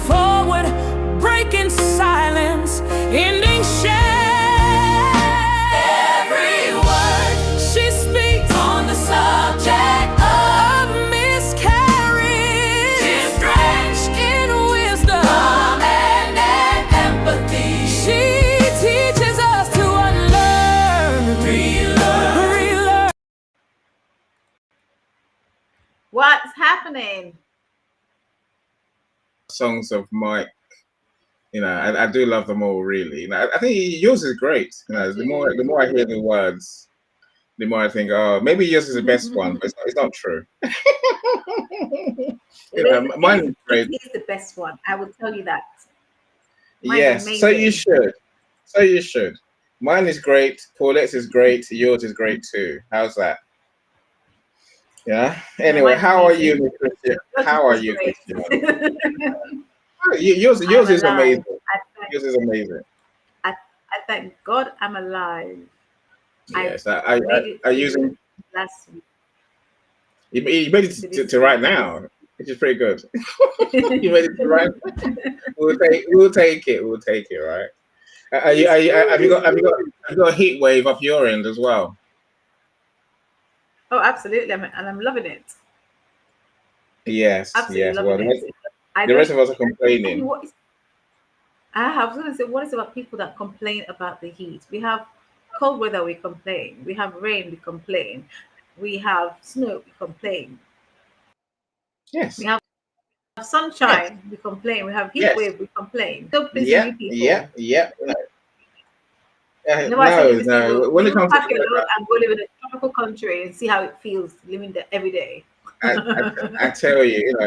forward, breaking silence, ending shame. Every word she speaks on the subject of miscarriage is drenched in wisdom and empathy. She teaches us to unlearn, relearn. What's happening? Songs of Mike, I do love them all, really. I think yours is great. The more I hear the words, the more I think, oh, maybe yours is the best one, but it's not true. Mine is great. It is the best one. I will tell you that. Yes, so you should. Mine is great. Paulette's is great. Yours is great too. How's that? Yeah. Anyway, how are you, Miss Christian? How are you, Christian? Yours is amazing. Yours is amazing. I thank God I'm alive. Yes, I using last week. You made it to right now, which is pretty good. You made it to right. We'll take it. We'll take it. Right? Have you got a heat wave up your end as well? Oh, absolutely, and I'm loving it. Yes, absolutely yes. Well, it. the rest of us are complaining. I was going to say, what is about people that complain about the heat? We have cold weather, we complain. We have rain, we complain. We have snow, we complain. Yes. We have sunshine, we complain. We have heat wave, we complain. Don't please you people. Yeah. No. When it comes to and go live in a tropical country and see how it feels living there every day. I tell you,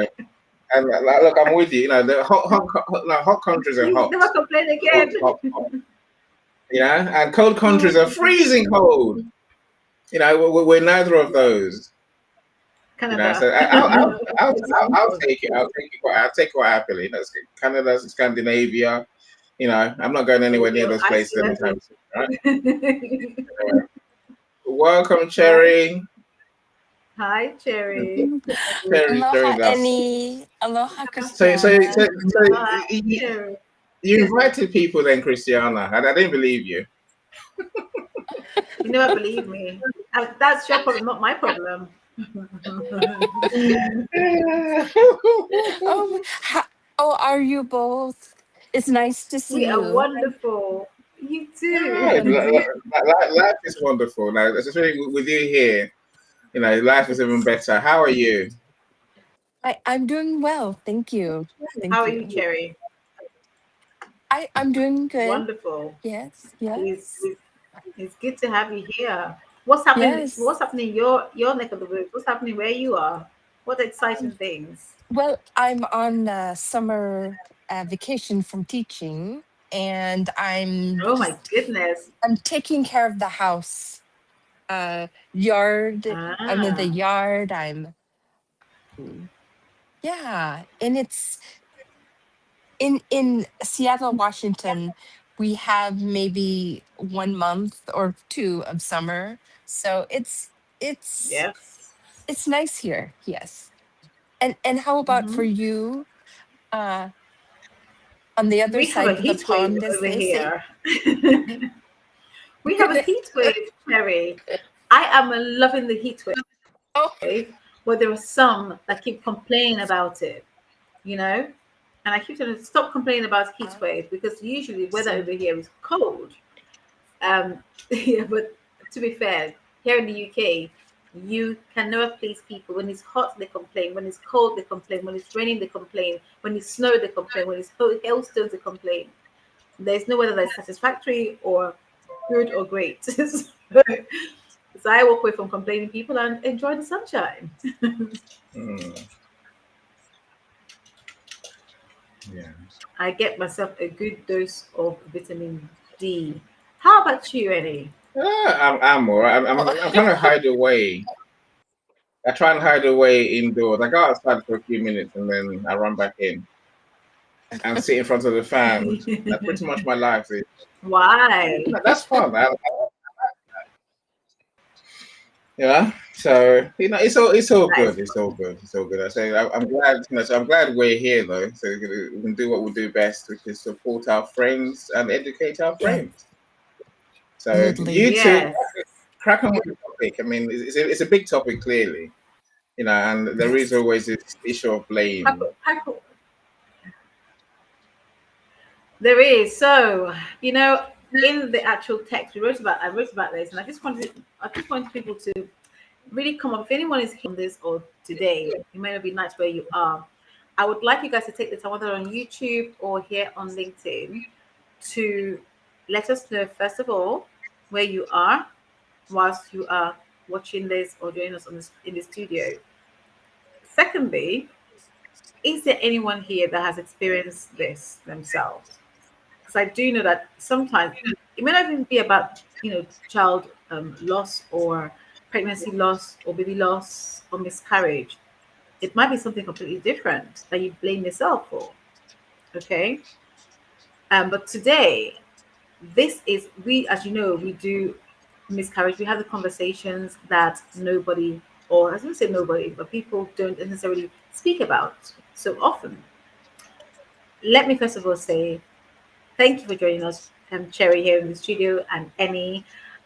and look, I'm with you. The hot countries are hot. Never complain again. Hot. And cold countries are freezing cold. We're neither of those. Canada. So I'll take it. I'll take it quite happily. Canada, Scandinavia. I'm not going anywhere near those places anytime soon. Right? Welcome, Cherry. Hi, Cherry. Aloha, Annie. Aloha, Christiana. So you invited people then, Christiana. I didn't believe you. You never believe me. That's your problem, not my problem. Are you both? It's nice to see you. We are wonderful. You too. Life is wonderful. Now, especially with you here, life is even better. How are you? I'm doing well. Thank you. How are you, Cherry? I'm doing good. Wonderful. Yes. It's good to have you here. What's happening? Yes. What's happening in your neck of the woods? What's happening where you are? What exciting things? Well, I'm on summer vacation from teaching, and I'm my goodness. I'm taking care of the house, yard. I'm in the yard. And it's in Seattle, Washington. We have maybe 1 month or 2 of summer, so it's nice here. Yes, and how about for you? On the other side of the pond, over here. We have a heat wave, Cherry. I am loving the heat wave. But there are some that keep complaining about it, and I keep telling them, stop complaining about heat wave, because usually weather over here is cold. But to be fair, here in the UK, you can never please people. When it's hot, they complain. When it's cold, they complain. When it's raining, they complain. When it's snow, they complain. When it's hailstones, they complain. There's no weather that's satisfactory or good or great. So I walk away from complaining people and enjoy the sunshine. Yeah. I get myself a good dose of vitamin D. How about you, Eddie? I'm all right. I'm trying to hide away. I try and hide away indoors. I go outside for a few minutes and then I run back in and sit in front of the fan. That's pretty much my life. Why? That's fun. Yeah. So it's all That good. is It's all good. It's all good. I say I'm glad. So I'm glad we're here though. So we can do what we do best, which is support our friends and educate our Yeah, friends. So absolutely. you two yes. crack on with the topic. I mean, it's a big topic clearly, and there is Yes. always this issue of blame. There is. So, in the actual text I wrote about this, and I just wanted people to really come up. If anyone is here on this or today, it may not be nice where you are. I would like you guys to take the time, whether on YouTube or here on LinkedIn, to let us know first of all where you are whilst you are watching this or joining us in the studio. Secondly, is there anyone here that has experienced this themselves? Because I do know that sometimes it may not even be about child loss or pregnancy loss or baby loss or miscarriage. It might be something completely different that you blame yourself for. Okay. But today, this is we, as you know, we do miscarriage. We have the conversations that nobody, or I wouldn't say nobody, but people don't necessarily speak about so often. Let me first of all say thank you for joining us, Cherry here in the studio, and Annie,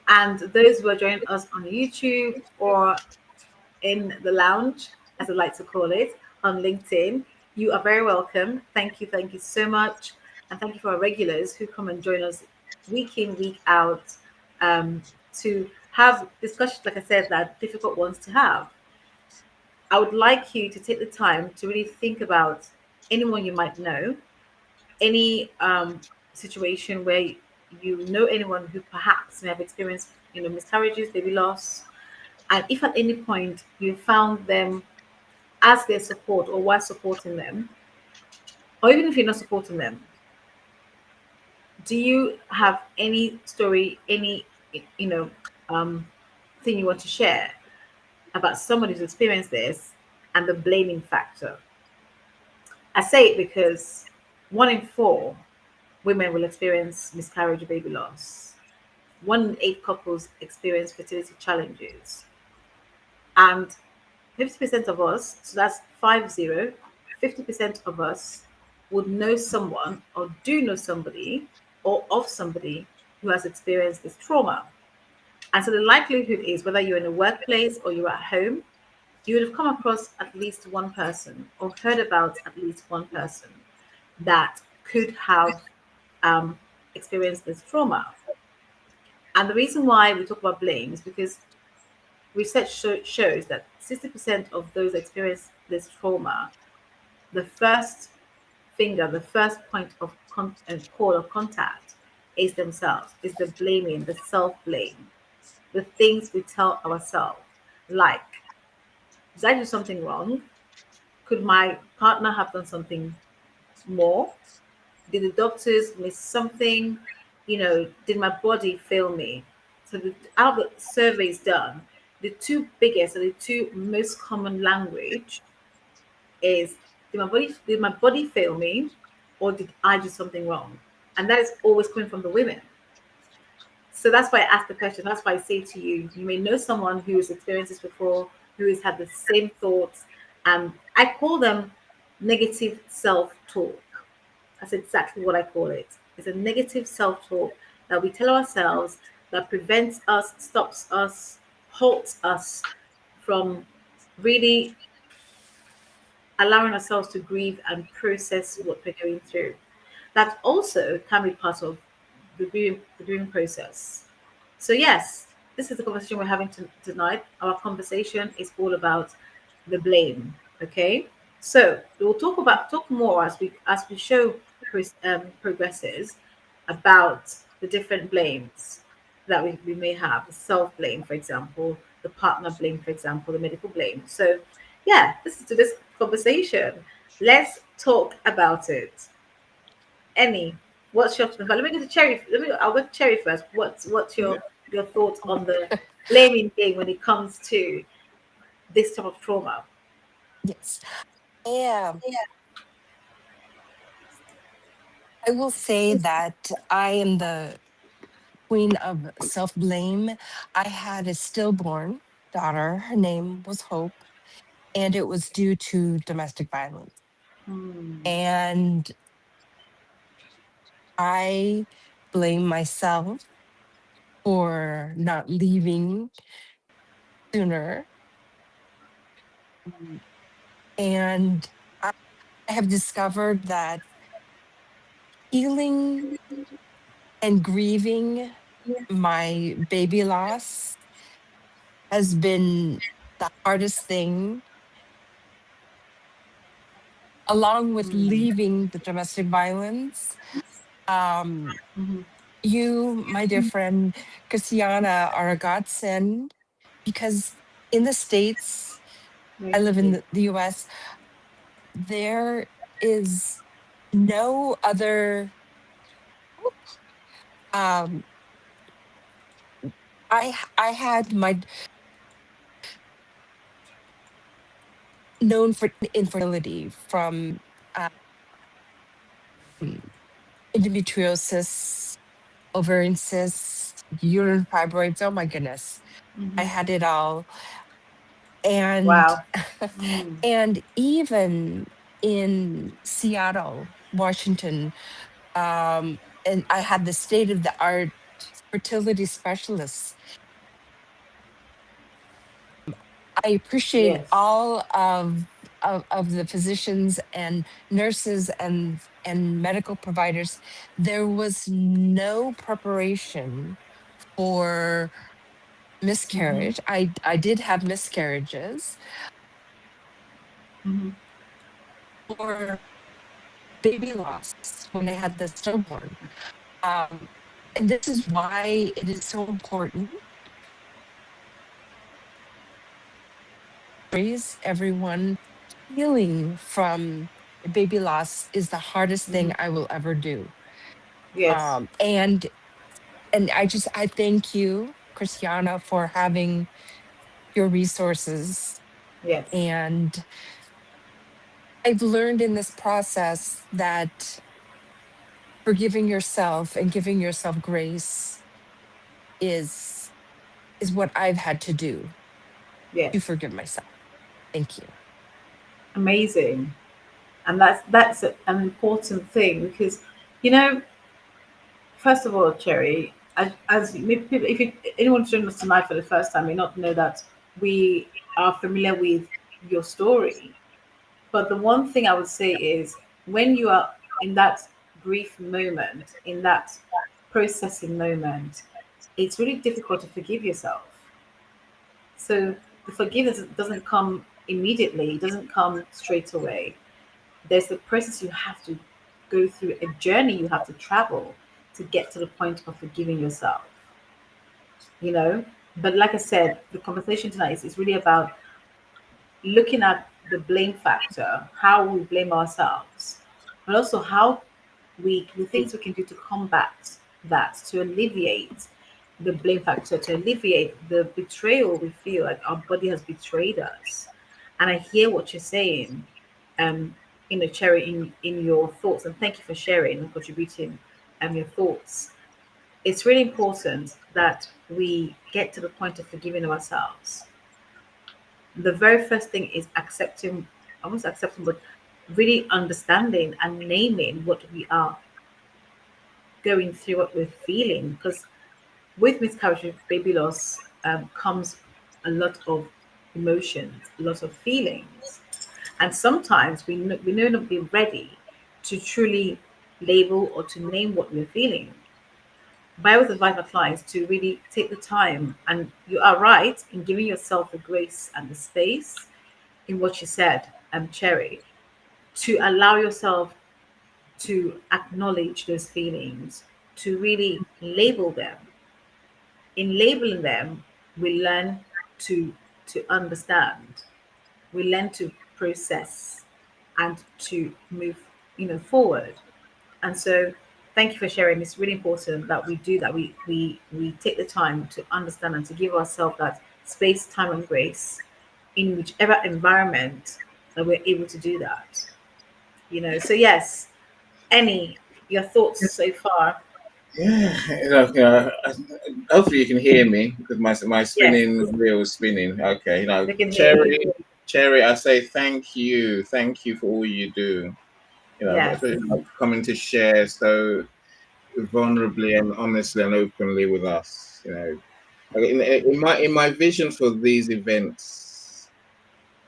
and those who are joining us on YouTube or in the lounge, as I like to call it, on LinkedIn. You are very welcome. Thank you so much. And thank you for our regulars who come and join us week in, week out, um, to have discussions, like I said, that are difficult ones to have. I would like you to take the time to really think about anyone you might know, any situation where you know anyone who perhaps may have experienced, miscarriages, baby loss, and if at any point you found them as their support or while supporting them, or even if you're not supporting them, do you have any story, any you know um, thing you want to share about somebody who's experienced this and the blaming factor? I say it because 1 in 4 women will experience miscarriage or baby loss. 1 in 8 couples experience fertility challenges, and 50% of us, so that's 50% of us would know someone or do know somebody or of somebody who has experienced this trauma. And so the likelihood is whether you're in a workplace or you're at home, you would have come across at least one person or heard about at least one person that could have um, experienced this trauma. And the reason why we talk about blame is because shows that 60% of those that experience this trauma, the first the first point of call of contact is themselves, is the blaming, the self blame, the things we tell ourselves. Like, did I do something wrong? Could my partner have done something more? Did the doctors miss something? Did my body fail me? So out of the surveys done, the two biggest or the two most common language is, did my body fail me, or did I do something wrong? And that is always coming from the women. So that's why I asked the question. That's why I say to you, you may know someone who has experienced this before, who has had the same thoughts, and I call them negative self-talk. That's exactly what I call it. It's a negative self-talk that we tell ourselves that prevents us, stops us, halts us from really allowing ourselves to grieve and process what we're going through. That also can be part of the grieving process. So yes, this is the conversation we're having tonight. Our conversation is all about the blame. Okay, so we'll talk more as we show progresses about the different blames that we may have. The self blame, for example, the partner blame, for example, the medical blame. So yeah, this is to this conversation. Let's talk about it. Any, what's your let me go to Cherry. I'll go to Cherry first. What's your thoughts on the blaming game when it comes to this type of trauma? Yes. Yeah. I will say that I am the queen of self blame. I had a stillborn. daughter. Her name was Hope, and it was due to domestic violence. And I blame myself for not leaving sooner. And I have discovered that healing and grieving my baby loss has been the hardest thing, along with leaving the domestic violence. Um, you, my dear friend Christiana, are a godsend because in the States, I live in the US, there is no other. Um, I had my known for infertility from um, endometriosis, ovarian cysts, uterine fibroids. Oh my goodness, I had it all, and Wow. and even in Seattle, Washington, and I had the state of the art fertility specialists. I appreciate Yes. all of the physicians and nurses and medical providers. There was no preparation for miscarriage. I did have miscarriages or baby loss when I had the stillborn. And this is why it is so important. Praise everyone. Healing from baby loss is the hardest thing I will ever do. Yes. And I thank you, Christiana, for having your resources. Yes. And I've learned in this process that forgiving yourself and giving yourself grace is what I've had to do to Yes. forgive myself. Thank you. Amazing. And that's an important thing because, you know, first of all, Cherry, as people, if anyone joining us tonight for the first time, may not know that we are familiar with your story. But the one thing I would say is when you are in that grief moment, in that processing moment, it's really difficult to forgive yourself. So the forgiveness doesn't come immediately, it doesn't come straight away. There's the process you have to go through, a journey you have to travel to get to the point of forgiving yourself, you know? But like I said, the conversation tonight is really about looking at the blame factor, how we blame ourselves, but also how the things we can do to combat that, to alleviate the blame factor, to alleviate the betrayal we feel like our body has betrayed us. And I hear what you're saying, um, Cherry, in your thoughts, and thank you for sharing and contributing your thoughts. It's really important that we get to the point of forgiving ourselves. The very first thing is accepting, almost accepting, but really understanding and naming what we are going through, what we're feeling. Because with miscarriage, with baby loss, comes a lot of emotions, a lot of feelings. And sometimes we may not be ready to truly label or to name what we're feeling. But I always advise my clients to really take the time, and you are right in giving yourself the grace and the space in what you said, Cherry, to allow yourself to acknowledge those feelings, to really label them. In labeling them, we learn to understand, we learn to process and to move, forward. And so thank you for sharing. It's really important that we do that. We take the time to understand and to give ourselves that space, time, and grace in whichever environment that we're able to do that. So yes, any your thoughts so far? Yeah, hopefully you can hear me because my Yes, spinning wheel is spinning. Okay, they can hear Cherry, you. Cherry, I say thank you for all you do. Yes. Especially coming to share so vulnerably and honestly and openly with us. Like, in my vision for these events,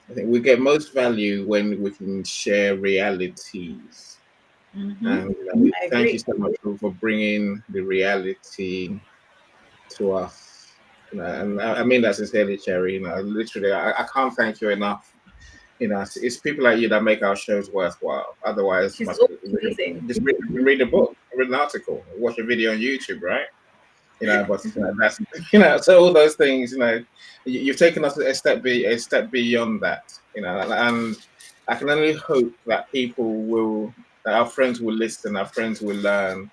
I think we get most value when we can share realities. Mm-hmm. And I thank you agree. so much for bringing the reality to us. And I mean that sincerely, Cherry. Literally, I can't thank you enough. It's people like you that make our shows worthwhile. Otherwise, She's always amazing. just read a book, read an article, watch a video on YouTube, right? But that's so all those things, you've taken us a step beyond that, and I can only hope that our friends will listen, our friends will learn,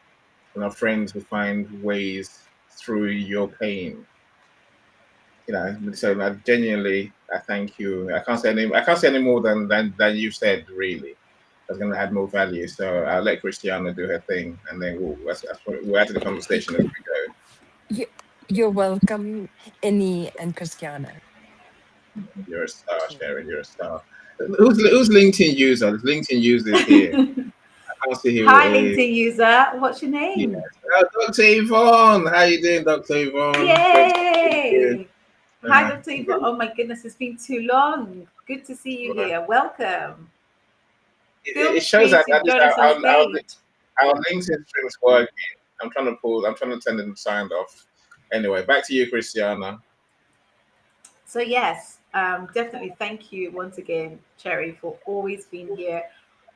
and our friends will find ways through your pain. So genuinely, I thank you. I can't say any more than you said. Really, that's going to add more value. So I'll let Christiana do her thing, and then we'll add to the conversation as we go. You, you're welcome, Annie and Christiana. You're a star, Sharon. You're a star. Who's LinkedIn user? LinkedIn users here. I can't see Hi, who. LinkedIn user. What's your Yes. name? Dr. Yvonne. How you doing, Dr. Yvonne? Great to see you. Yay! Hi, Uh, Dr. Eva. Oh my goodness, it's been too long. Good to see you here. Welcome. Feel it shows free that to at least join us on stage. our LinkedIn stream's working. I'm trying to turn them signed off. Anyway, back to you, Christiana. So yes, definitely thank you once again, Cherry, for always being here,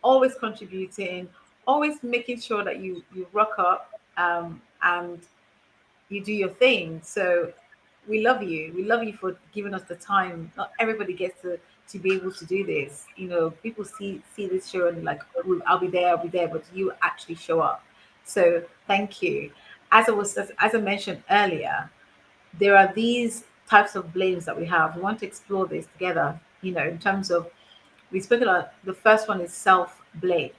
always contributing, always making sure that you rock up and you do your thing. So we love you. We love you for giving us the time. Not everybody gets to be able to do this. People see this show and like, "Ooh, I'll be there," but you actually show up. So thank you. As I mentioned earlier, there are these types of blames that we have. We want to explore this together, in terms of, we spoke about, the first one is self blame.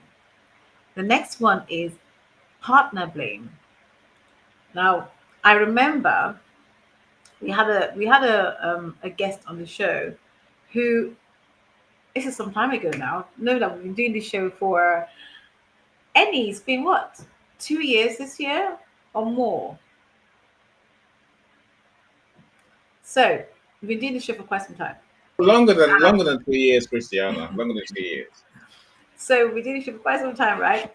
The next one is partner blame. Now, I remember we had a guest on the show who, this is some time ago now. Know that we've been doing this show for, it's been what, 2 years this year or more. So we've been doing this show for quite some time. Longer than 2 years, Christiana. Longer than 2 years. So we did this show for quite some time, right?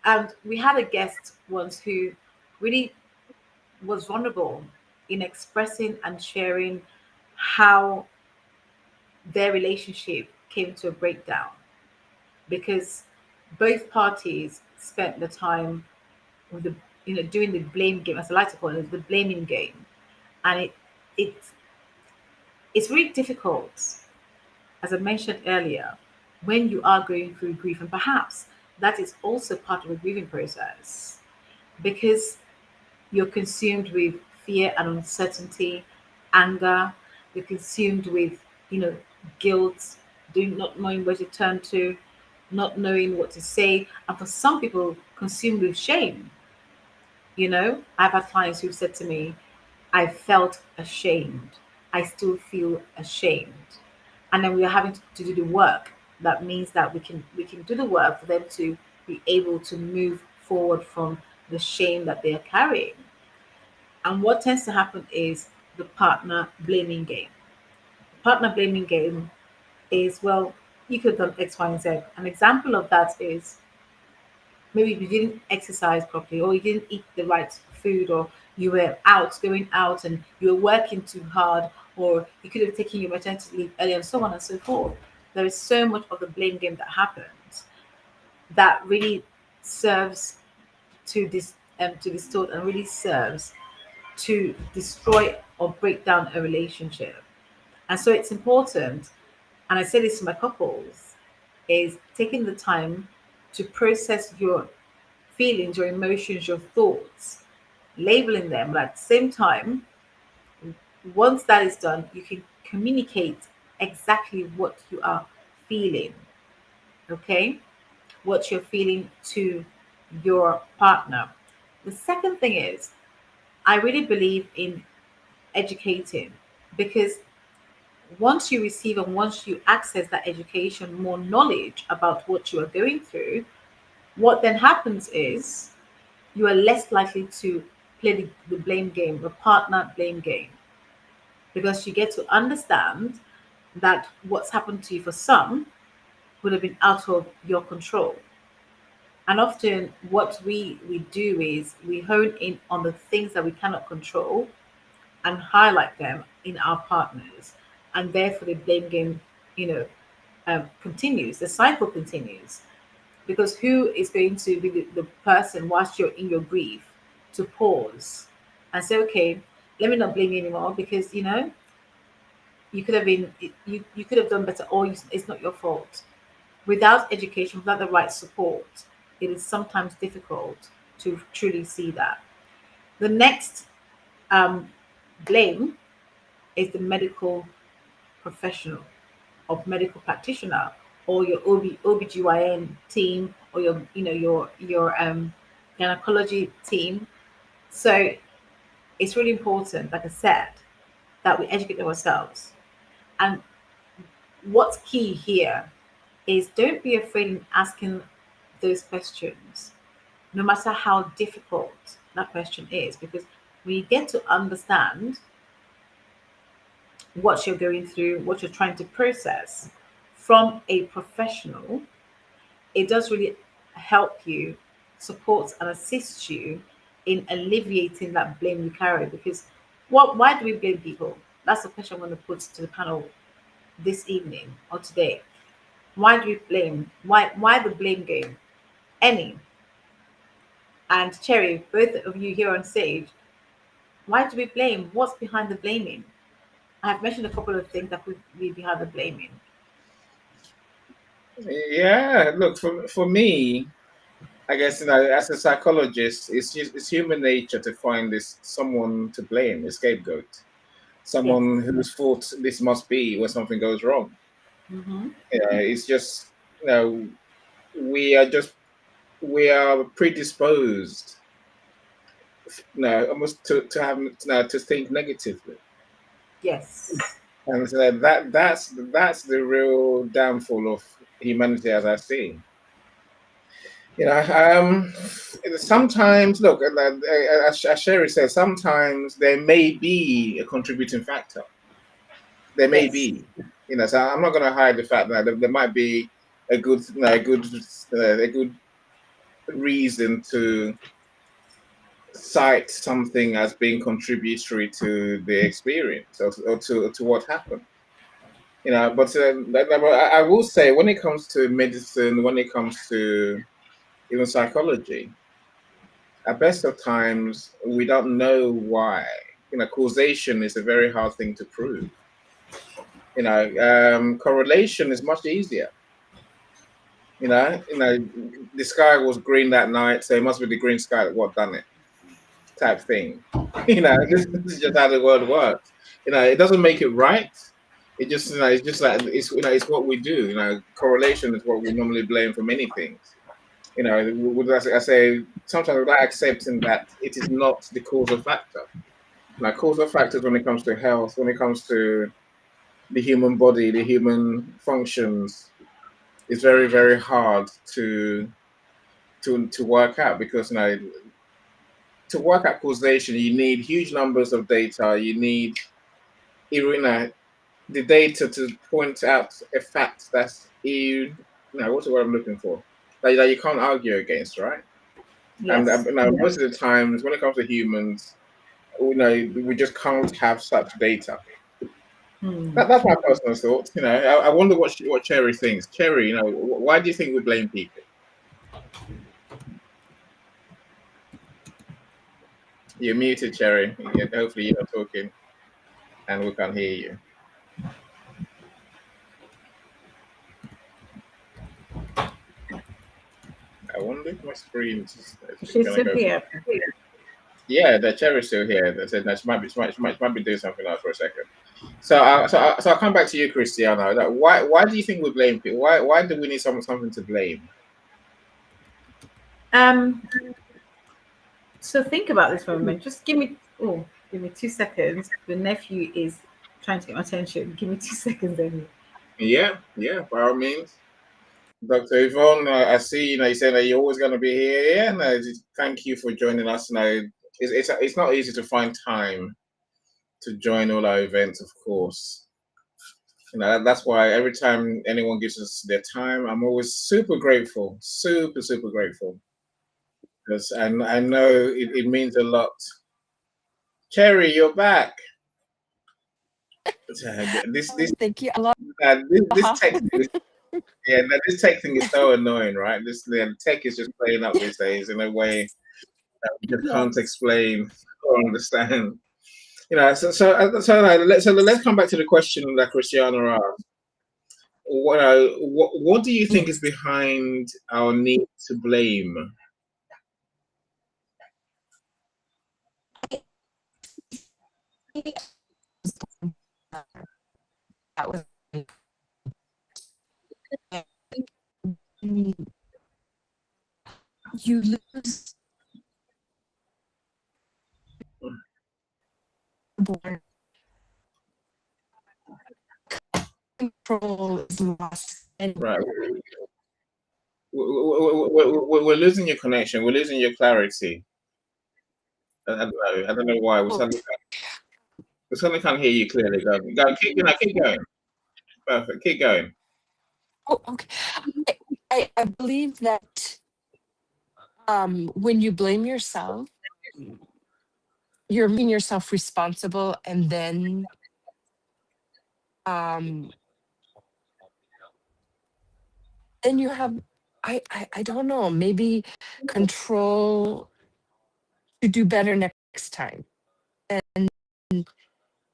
And we had a guest once who really was vulnerable in expressing and sharing how their relationship came to a breakdown because both parties spent the time with doing the blame game, as I like to call it, the blaming game. And it's it's really difficult, as I mentioned earlier, when you are going through grief, and perhaps that is also part of the grieving process because you're consumed with fear and uncertainty, anger. You're consumed with, you know, guilt, doing not knowing where to turn to, not knowing what to say, and for some people, consumed with shame. I've had clients who've said to me, "I felt ashamed. I still feel ashamed," and then we are having to do the work. That means that we can do the work for them to be able to move forward from the shame that they are carrying. And what tends to happen is the partner blaming game. Partner blaming game is, well, you could have done X, Y, and Z. An example of that is maybe you didn't exercise properly, or you didn't eat the right food, or you were going out and you were working too hard, or you could have taken your maternity leave earlier, and so on and so forth. There is so much of the blame game that happens that really serves to distort and really serves to destroy or break down a relationship. And so it's important, and I say this to my couples, is taking the time to process your feelings, your emotions, your thoughts, labeling them. But at the same time, once that is done, you can communicate exactly what you are feeling. Okay? What you're feeling to your partner. The second thing is, I really believe in educating, because once you receive and once you access that education, more knowledge about what you are going through, what then happens is you are less likely to play the blame game, the partner blame game, because you get to understand that what's happened to you for some would have been out of your control. And often what we do is we hone in on the things that we cannot control and highlight them in our partners. And therefore the blame game, you know, continues, the cycle continues. Because who is going to be the person whilst you're in your grief to pause and say, okay, let me not blame you anymore, because you know you could have been, you could have done better, or it's not your fault. Without education, without the right support, it is sometimes difficult to truly see that. The next um, blame is the medical professional of medical practitioner, or your OBGYN team, or your, you know, your gynecology team. So it's really important, like I said, that we educate ourselves. And what's key here is don't be afraid in asking those questions, no matter how difficult that question is, because when you get to understand what you're going through, what you're trying to process from a professional, it does really help you, support and assist you in alleviating that blame you carry. Because why do we blame people? That's the question I'm going to put to the panel this evening or today. Why do we blame? Why the blame game? Any and Cherry, both of you here on stage, why do we blame? What's behind the blaming? I've mentioned a couple of things that could be behind the blaming. Yeah, look, for me, I guess, you know, as a psychologist, it's human nature to find this someone to blame, a scapegoat, Yes. someone whose fault this must be when something goes wrong. Mm-hmm. It's just, you know, we are just we are predisposed, you know, almost to have, you know, to think negatively, Yes. and so that's the real downfall of humanity as I see. You know, sometimes, look, as Sherry says, sometimes there may be a contributing factor. There may Yes. be, you know, so I'm not going to hide the fact that there might be a good, you know, a good reason to cite something as being contributory to the experience, or to what happened. You know, but I will say, when it comes to medicine, when it comes to even psychology, at best of times, we don't know why. You know, causation is a very hard thing to prove. You know, correlation is much easier. You know, the sky was green that night, so it must be the green sky that what done it, type thing. You know, this is just how the world works. You know, it doesn't make it right. It just, you know, it's just like, it's, you know, it's what we do. You know, correlation is what we normally blame for many things. You know, I say, sometimes without accepting that it is not the causal factor. Like, causal factors when it comes to health, when it comes to the human body, the human functions, is very, very hard to work out, because, you know, to work out causation, you need huge numbers of data. You need, you know, the data to point out a fact that's, what's the word I'm looking for? That you can't argue against, right? And Yes. you know, most of the times when it comes to humans, you know, we just can't have such data. Hmm. That's my personal thoughts. You know, I wonder what Cherry thinks. Cherry, you know, why do you think we blame people? You're muted, Cherry. Hopefully you're not talking and we can't hear you. I wonder if my screen is She's gonna still go. here. Yeah, the Cherry's still here. They said that she might be doing something else for a second. So, I'll come back to you, Christiana. Like, why do you think we blame people? Why do we need something to blame? Um, So think about this for a moment. Just give me 2 seconds. The nephew is trying to get my attention. Give me 2 seconds only. Yeah, by all means. Dr. Yvonne, I see, you said that you're always going to be here. Yeah, no, thank you for joining us. It's not easy to find time to join all our events, of course. That's why every time anyone gives us their time, I'm always super grateful, super grateful. Because I know it means a lot. Cherry, you're back. This Thank you. I love. this Uh-huh. tech thing, this tech thing is so annoying, right? The tech is just playing up these days in a way that we just can't explain or understand. So let's come back to the question that Christiana asked. What do you think is behind our need to blame? That was you lose born control is lost and Right. We're losing your connection. We're losing your clarity. I don't know why. We suddenly can't hear you clearly. Keep going. Perfect. Keep going. oh, okay. I believe that when you blame yourself, you're making yourself responsible, and um then you have I don't know, maybe control to do better next time. And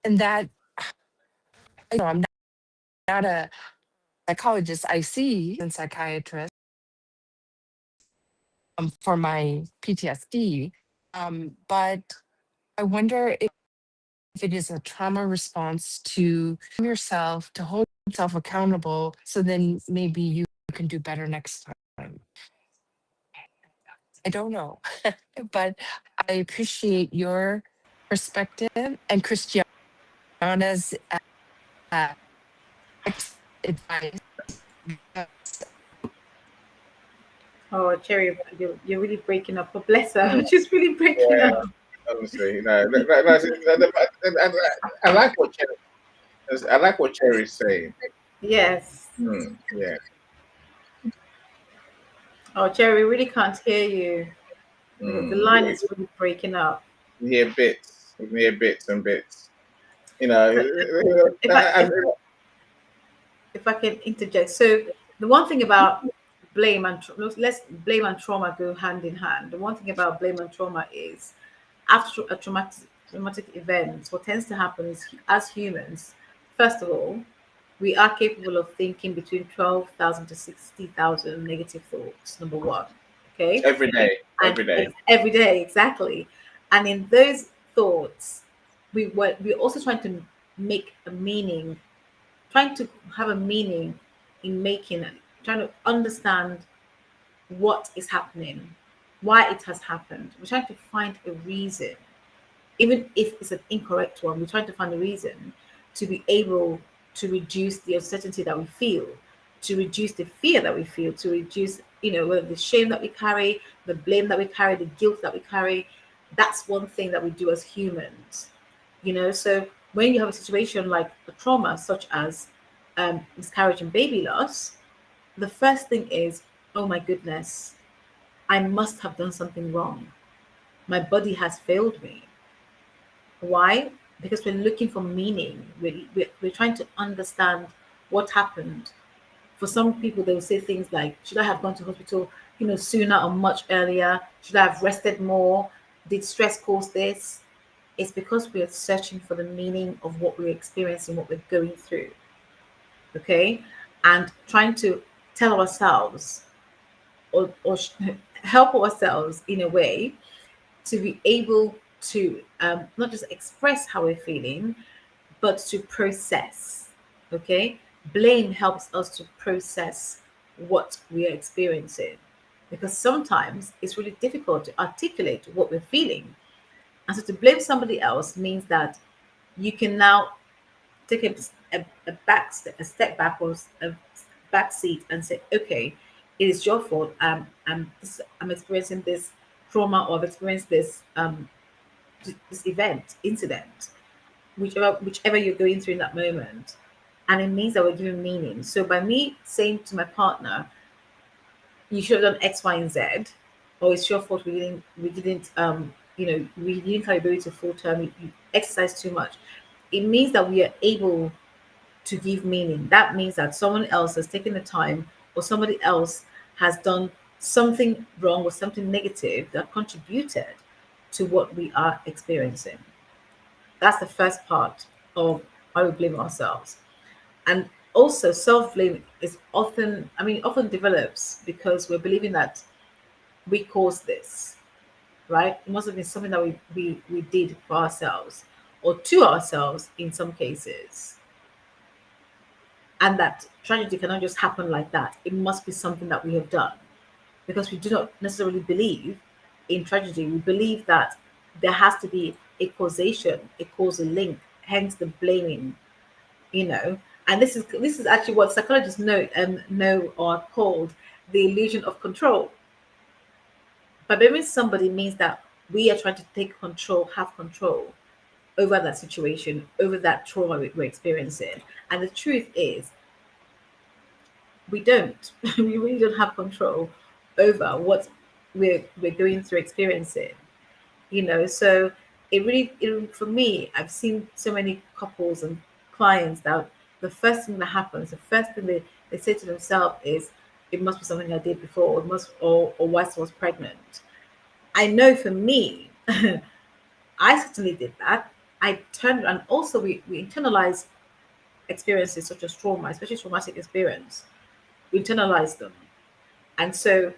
that I'm not a psychologist. I see a psychiatrist for my PTSD. But I wonder if it is a trauma response to yourself, to hold yourself accountable, so then maybe you can do better next time. I don't know, but I appreciate your perspective and Christiana's uh, advice. Oh, Cherry, you're really breaking up. But bless her, she's really breaking Yeah, up. honestly, I like what Cherry's saying. Yes. Yeah, Oh, Cherry, we really can't hear you. The line is really breaking up. we hear bits. We hear bits and bits. So if I if I can interject, so the one thing about blame and let's blame and trauma go hand in hand. The one thing about blame and trauma is after a traumatic event, what tends to happen is as humans, first of all, we are capable of thinking between 12,000 to 60,000 negative thoughts. Number one, okay, Every day, and every day. every day, exactly. And in those thoughts, we're also trying to make a meaning, trying to have a meaning in making it, trying to understand what is happening, why it has happened. We're trying to find a reason, even if it's an incorrect one. We're trying to find a reason to be able to reduce the uncertainty that we feel, to reduce the fear that we feel, to reduce, whether the shame that we carry, the blame that we carry, the guilt that we carry. That's one thing that we do as humans. So when you have a situation like a trauma, such as miscarriage and baby loss, the first thing is, oh my goodness, I must have done something wrong. My body has failed me. Why? Because we're looking for meaning. We're trying to understand what happened. For some people, they will say things like, should I have gone to hospital, sooner or much earlier? Should I have rested more? Did stress cause this? It's because we are searching for the meaning of what we're experiencing, what we're going through. Okay? And trying to tell ourselves or help ourselves in a way to be able to not just express how we're feeling, but to process. Okay? Blame helps us to process what we are experiencing. because sometimes it's really difficult to articulate what we're feeling. And so to blame somebody else means that you can now take a step back or a back seat and say, okay, it is your fault. I'm experiencing this trauma, or I've experienced this event, incident, whichever you're going through in that moment. And it means that we're giving meaning. So by me saying to my partner, you should have done X, Y, and Z, or it's your fault we didn't carry baby to full term, you exercise too much. It means that we are able to give meaning. That means that someone else has taken the time, or somebody else has done something wrong or something negative that contributed to what we are experiencing. That's the first part of why we blame ourselves. And also, self blame is often develops because we're believing that we caused this, right? It must have been something that we did for ourselves or to ourselves in some cases. And that tragedy cannot just happen like that. It must be something that we have done, because we do not necessarily believe in tragedy. We believe that there has to be a causation, a causal link, hence the blaming, you know. And this is actually what psychologists know or are called the illusion of control. By blaming somebody means that we are trying to take control, have control over that situation, over that trauma we're experiencing. And the truth is, we don't. We really don't have control over what we're going through experiencing. So for me, I've seen so many couples and clients that the first thing that happens, the first thing they say to themselves is, it must be something I did before, or whilst I was pregnant. I know for me, I certainly did that. I turned, and also we internalize experiences such as trauma, especially traumatic experience. We internalize them. And so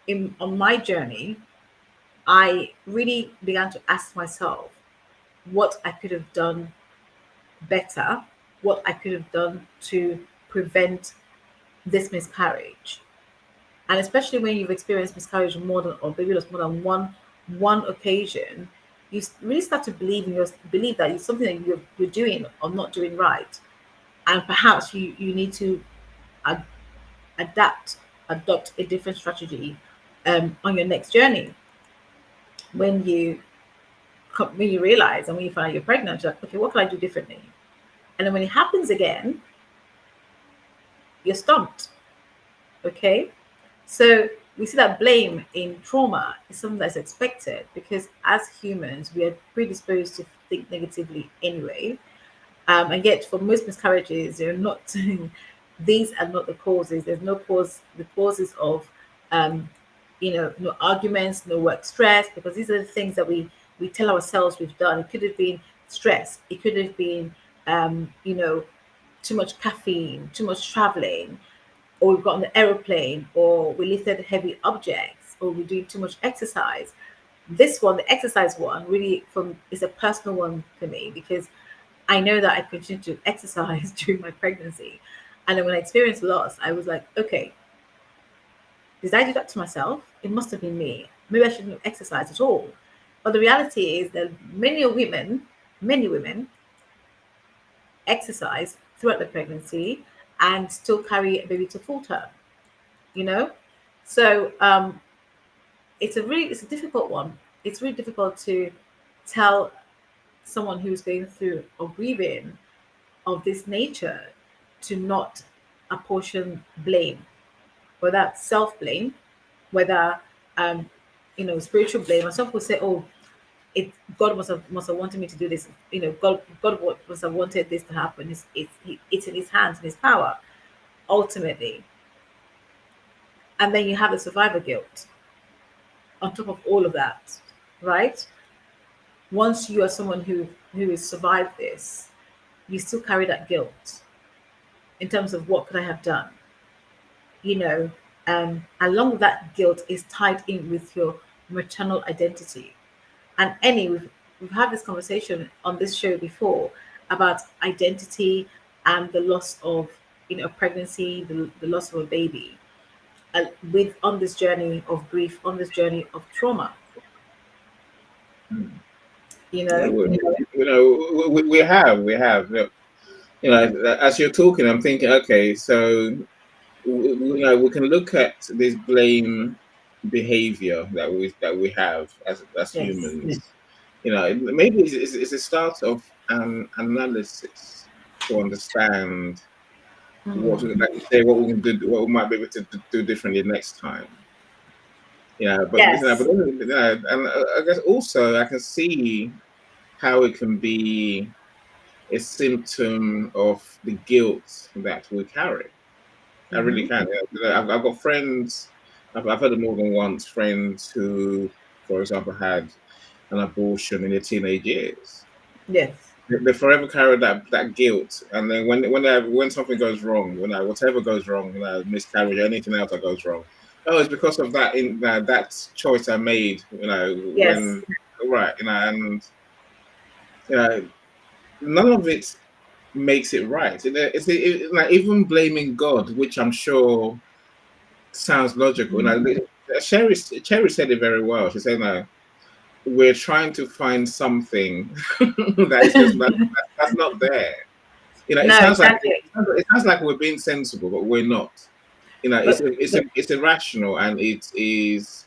on my journey, I really began to ask myself what I could have done better, what I could have done to prevent this miscarriage. And especially when you've experienced miscarriage more than, or baby loss more than one occasion, really start to believe that it's something that you're doing or not doing right, and perhaps you need to ad- adopt a different strategy on your next journey. When you realize, and when you find out you're pregnant, you're like, okay, what can I do differently? And then when it happens again, you're stumped. Okay, so we see that blame in trauma is something that's expected, because as humans we are predisposed to think negatively anyway. And yet for most miscarriages, they're not these are not the causes. There's no cause. The causes of no arguments, no work stress, because these are the things that we tell ourselves we've done. It could have been stress, it could have been too much caffeine, too much traveling, or we've got on the aeroplane, or we lifted heavy objects, or we're doing too much exercise. This one, the exercise one, really is a personal one for me, because I know that I continued to exercise during my pregnancy. And then when I experienced loss, I was like, okay, did I do that to myself? It must have been me. Maybe I shouldn't have exercised at all. But the reality is that many women exercise throughout the pregnancy and still carry a baby to full term, you know? So it's a difficult one. It's really difficult to tell someone who's going through or grieving of this nature to not apportion blame, whether that's self-blame, whether spiritual blame. And some people say, oh, God must have wanted me to do this. God must have wanted this to happen. It's in his hands, in his power, ultimately. And then you have the survivor guilt on top of all of that, right? Once you are someone who has survived this, you still carry that guilt in terms of what could I have done. Along with that guilt is tied in with your maternal identity. And we've had this conversation on this show before about identity and the loss of pregnancy, the loss of a baby. with on this journey of grief, on this journey of trauma. You Yeah, know, we have. As you're talking, I'm thinking, okay, so we can look at this blame behavior that we have as yes. humans. Maybe it's a start of an analysis to understand what we, like you say, what we can do, what we might be able to do differently next time. But Yes. and I guess also I can see how it can be a symptom of the guilt that we carry. I really Hmm. can. Yeah. I've got friends. I've had it more than once. Friends who, for example, had an abortion in their teenage years. Yes. They forever carry that guilt, and then when something goes wrong, whatever goes wrong, miscarriage, anything else that goes wrong, oh, it's because of that choice I made. Yes. When right, and you know, none of it makes it right. Like even blaming God, which I'm sure sounds logical. Cherry said it very well. She said, "No, we're trying to find something that is just that's not there." It No, sounds like exactly. we're being sensible, but we're not. But It's irrational and it is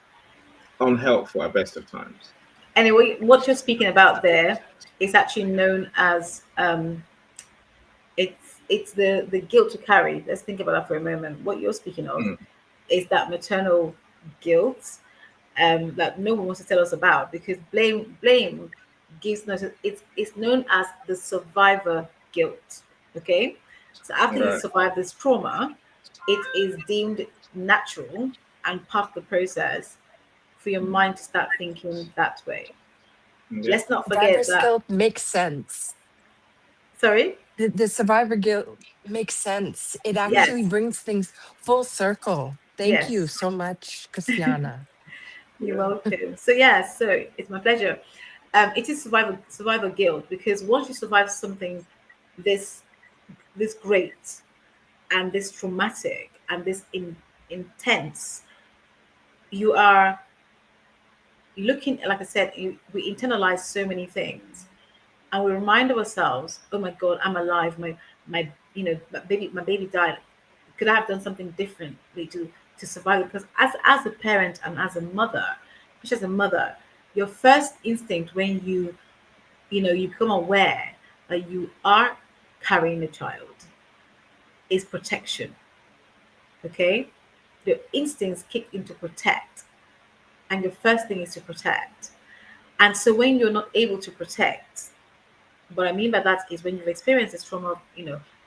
unhelpful at best of times. anyway, what you're speaking about there is actually known as it's the guilt to carry. Let's think about that for a moment. What you're speaking of Mm, is that maternal guilt that no one wants to tell us about, because blame gives no, it's known as the survivor guilt. Okay, so after you right. survive this trauma, it is deemed natural and part of the process for your mind to start thinking that way. Yeah. Let's not forget Survivor's that. guilt makes sense. Sorry. The survivor guilt makes sense. It actually Yes. brings things full circle. Thank you Yes. so much, Christiana. You're Yeah. welcome. So yeah, so it's my pleasure. It is survival guilt, because once you survive something this great and this traumatic and this intense, you are looking, like I said, we internalize so many things, and we remind ourselves, oh my god, I'm alive. My my baby died. Could I have done something differently to survive it? Because as a parent and as a mother, especially as a mother, your first instinct when you become aware that you are carrying a child is protection. Okay, your instincts kick in to protect, and your first thing is to protect. And so when you're not able to protect, what I mean by that is when you've experienced this trauma of,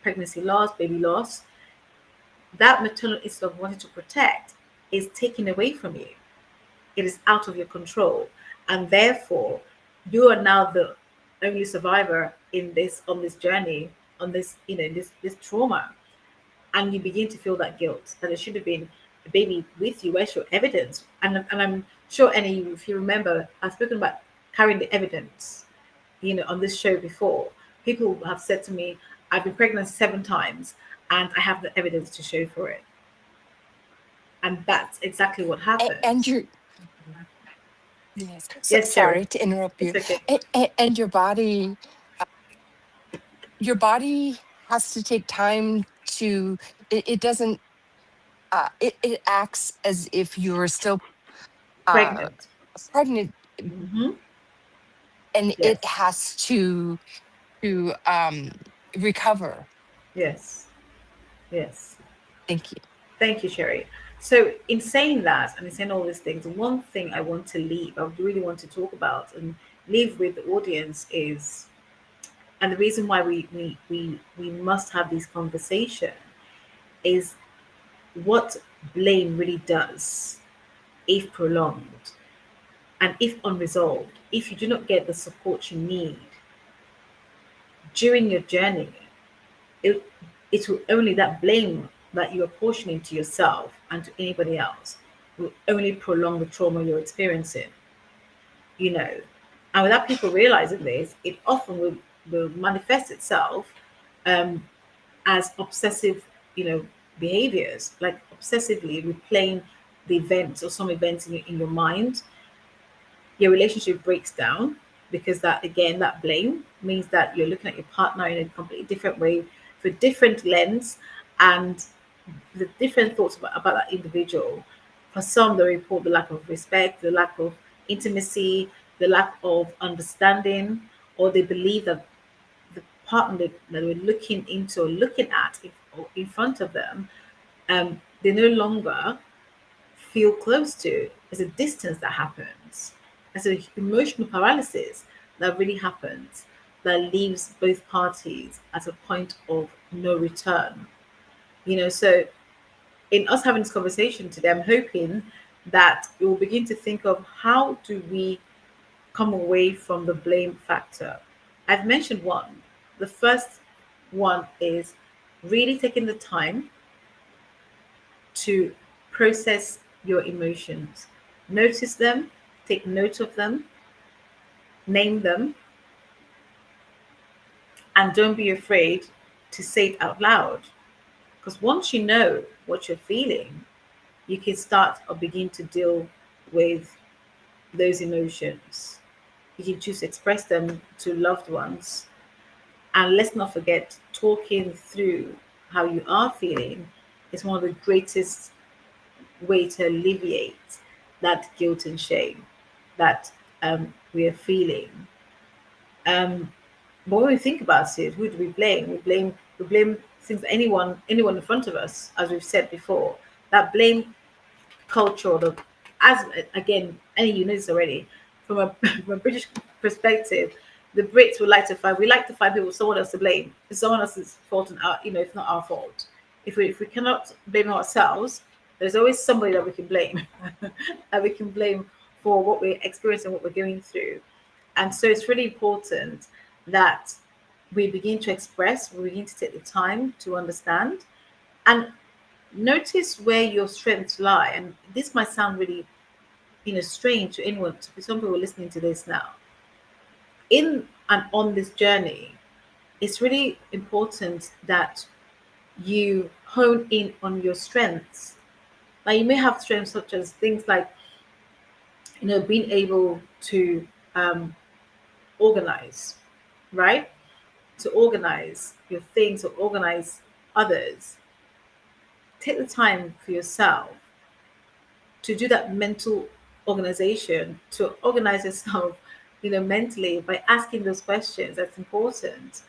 pregnancy loss, baby loss, that maternal instinct of wanting to protect is taken away from you. It is out of your control. And therefore, you are now the only survivor on this journey, on this, this trauma. And you begin to feel that guilt that it should have been a baby with you. Where's your evidence? And I'm sure any, if you remember, I've spoken about carrying the evidence, on this show before. People have said to me, I've been pregnant 7 times and I have the evidence to show for it. And that's exactly what And happens. your yes, so, Yes, Cherry. sorry to interrupt It's you. okay. And your body has to take time to. It doesn't. It acts as if you're still uh, Pregnant. pregnant, Hmm. and it Yes. has to recover. Yes. Yes. Thank you. Thank you, Sherry. So, in saying that and in saying all these things, one thing I want to leave, I really want to talk about and leave with the audience is, and the reason why we must have these conversations is what blame really does if prolonged and if unresolved. If you do not get the support you need during your journey, it it will only, that blame that you're apportioning to yourself and to anybody else will only prolong the trauma you're experiencing, you know. And without people realizing this, it often will manifest itself um, as obsessive, you know, behaviors, like obsessively replaying the events or some events in your mind, your relationship breaks down, because that, again, that blame means that you're looking at your partner in a completely different way, for different lens, and the different thoughts about that individual. For some, they report the lack of respect, the lack of intimacy, the lack of understanding, or they believe that the partner that we're looking into or looking at in front of them, they no longer feel close to. There's a distance that happens. There's an emotional paralysis that really happens, that leaves both parties at a point of no return. So in us having this conversation today, I'm hoping that we will begin to think of, how do we come away from the blame factor. I've mentioned one. The first one is really taking the time to process your emotions. Notice them, take note of them, name them, and don't be afraid to say it out loud. Because once you know what you're feeling, you can start or begin to deal with those emotions. You can choose to express them to loved ones. And let's not forget, talking through how you are feeling is one of the greatest way to alleviate that guilt and shame that we are feeling. But when we think about it, who do we blame? We blame things, anyone in front of us, as we've said before. That blame culture, as again, and you know this already, from a, from a British perspective, the Brits would like to find we like to find people, someone else to blame. It's someone else's fault, and it's not our fault. If we cannot blame ourselves, there's always somebody that we can blame, that we can blame for what we're experiencing, what we're going through. And so it's really important that we begin to express, we begin to take the time to understand, and notice where your strengths lie. And this might sound really, strange to anyone, to some people listening to this now. In and on this journey, it's really important that you hone in on your strengths. Now, you may have strengths such as things like, being able to organize, right? To organize your things, to organize others. Take the time for yourself to do that mental organization, to organize yourself, mentally, by asking those questions. That's important,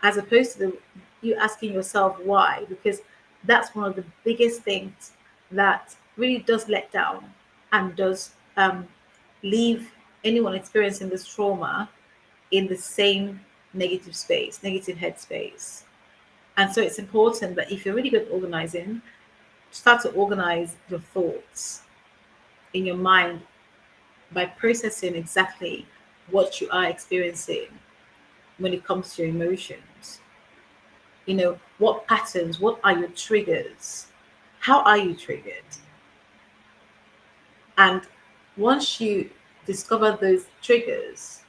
as opposed to you asking yourself why, because that's one of the biggest things that really does let down and does leave anyone experiencing this trauma in the same negative space, negative headspace. And so it's important that if you're really good at organizing, start to organize your thoughts in your mind by processing exactly what you are experiencing when it comes to your emotions. What patterns, what are your triggers? How are you triggered? And once you discover those triggers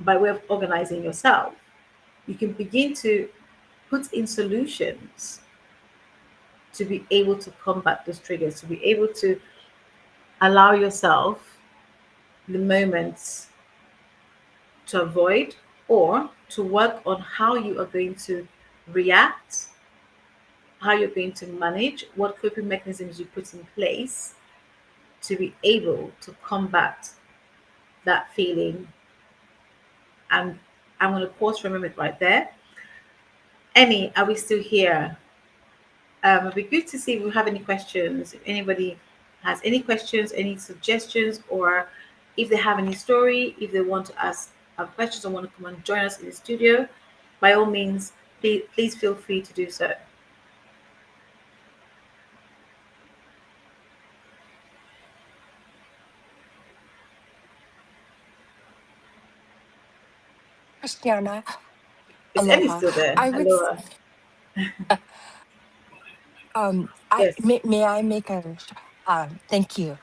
by way of organizing yourself, you can begin to put in solutions to be able to combat those triggers, to be able to allow yourself the moments to avoid, or to work on how you are going to react, how you're going to manage, what coping mechanisms you put in place to be able to combat that feeling. And I'm going to pause for a moment right there. Annie, are we still here? It'd be good to see if we have any questions. If anybody has any questions, any suggestions, or if they have any story, if they want to ask questions or want to come and join us in the studio, by all means, please feel free to do so. Christiana, Is Emmy aloha. still there? I would, Hello. Yes. may I make a, thank you.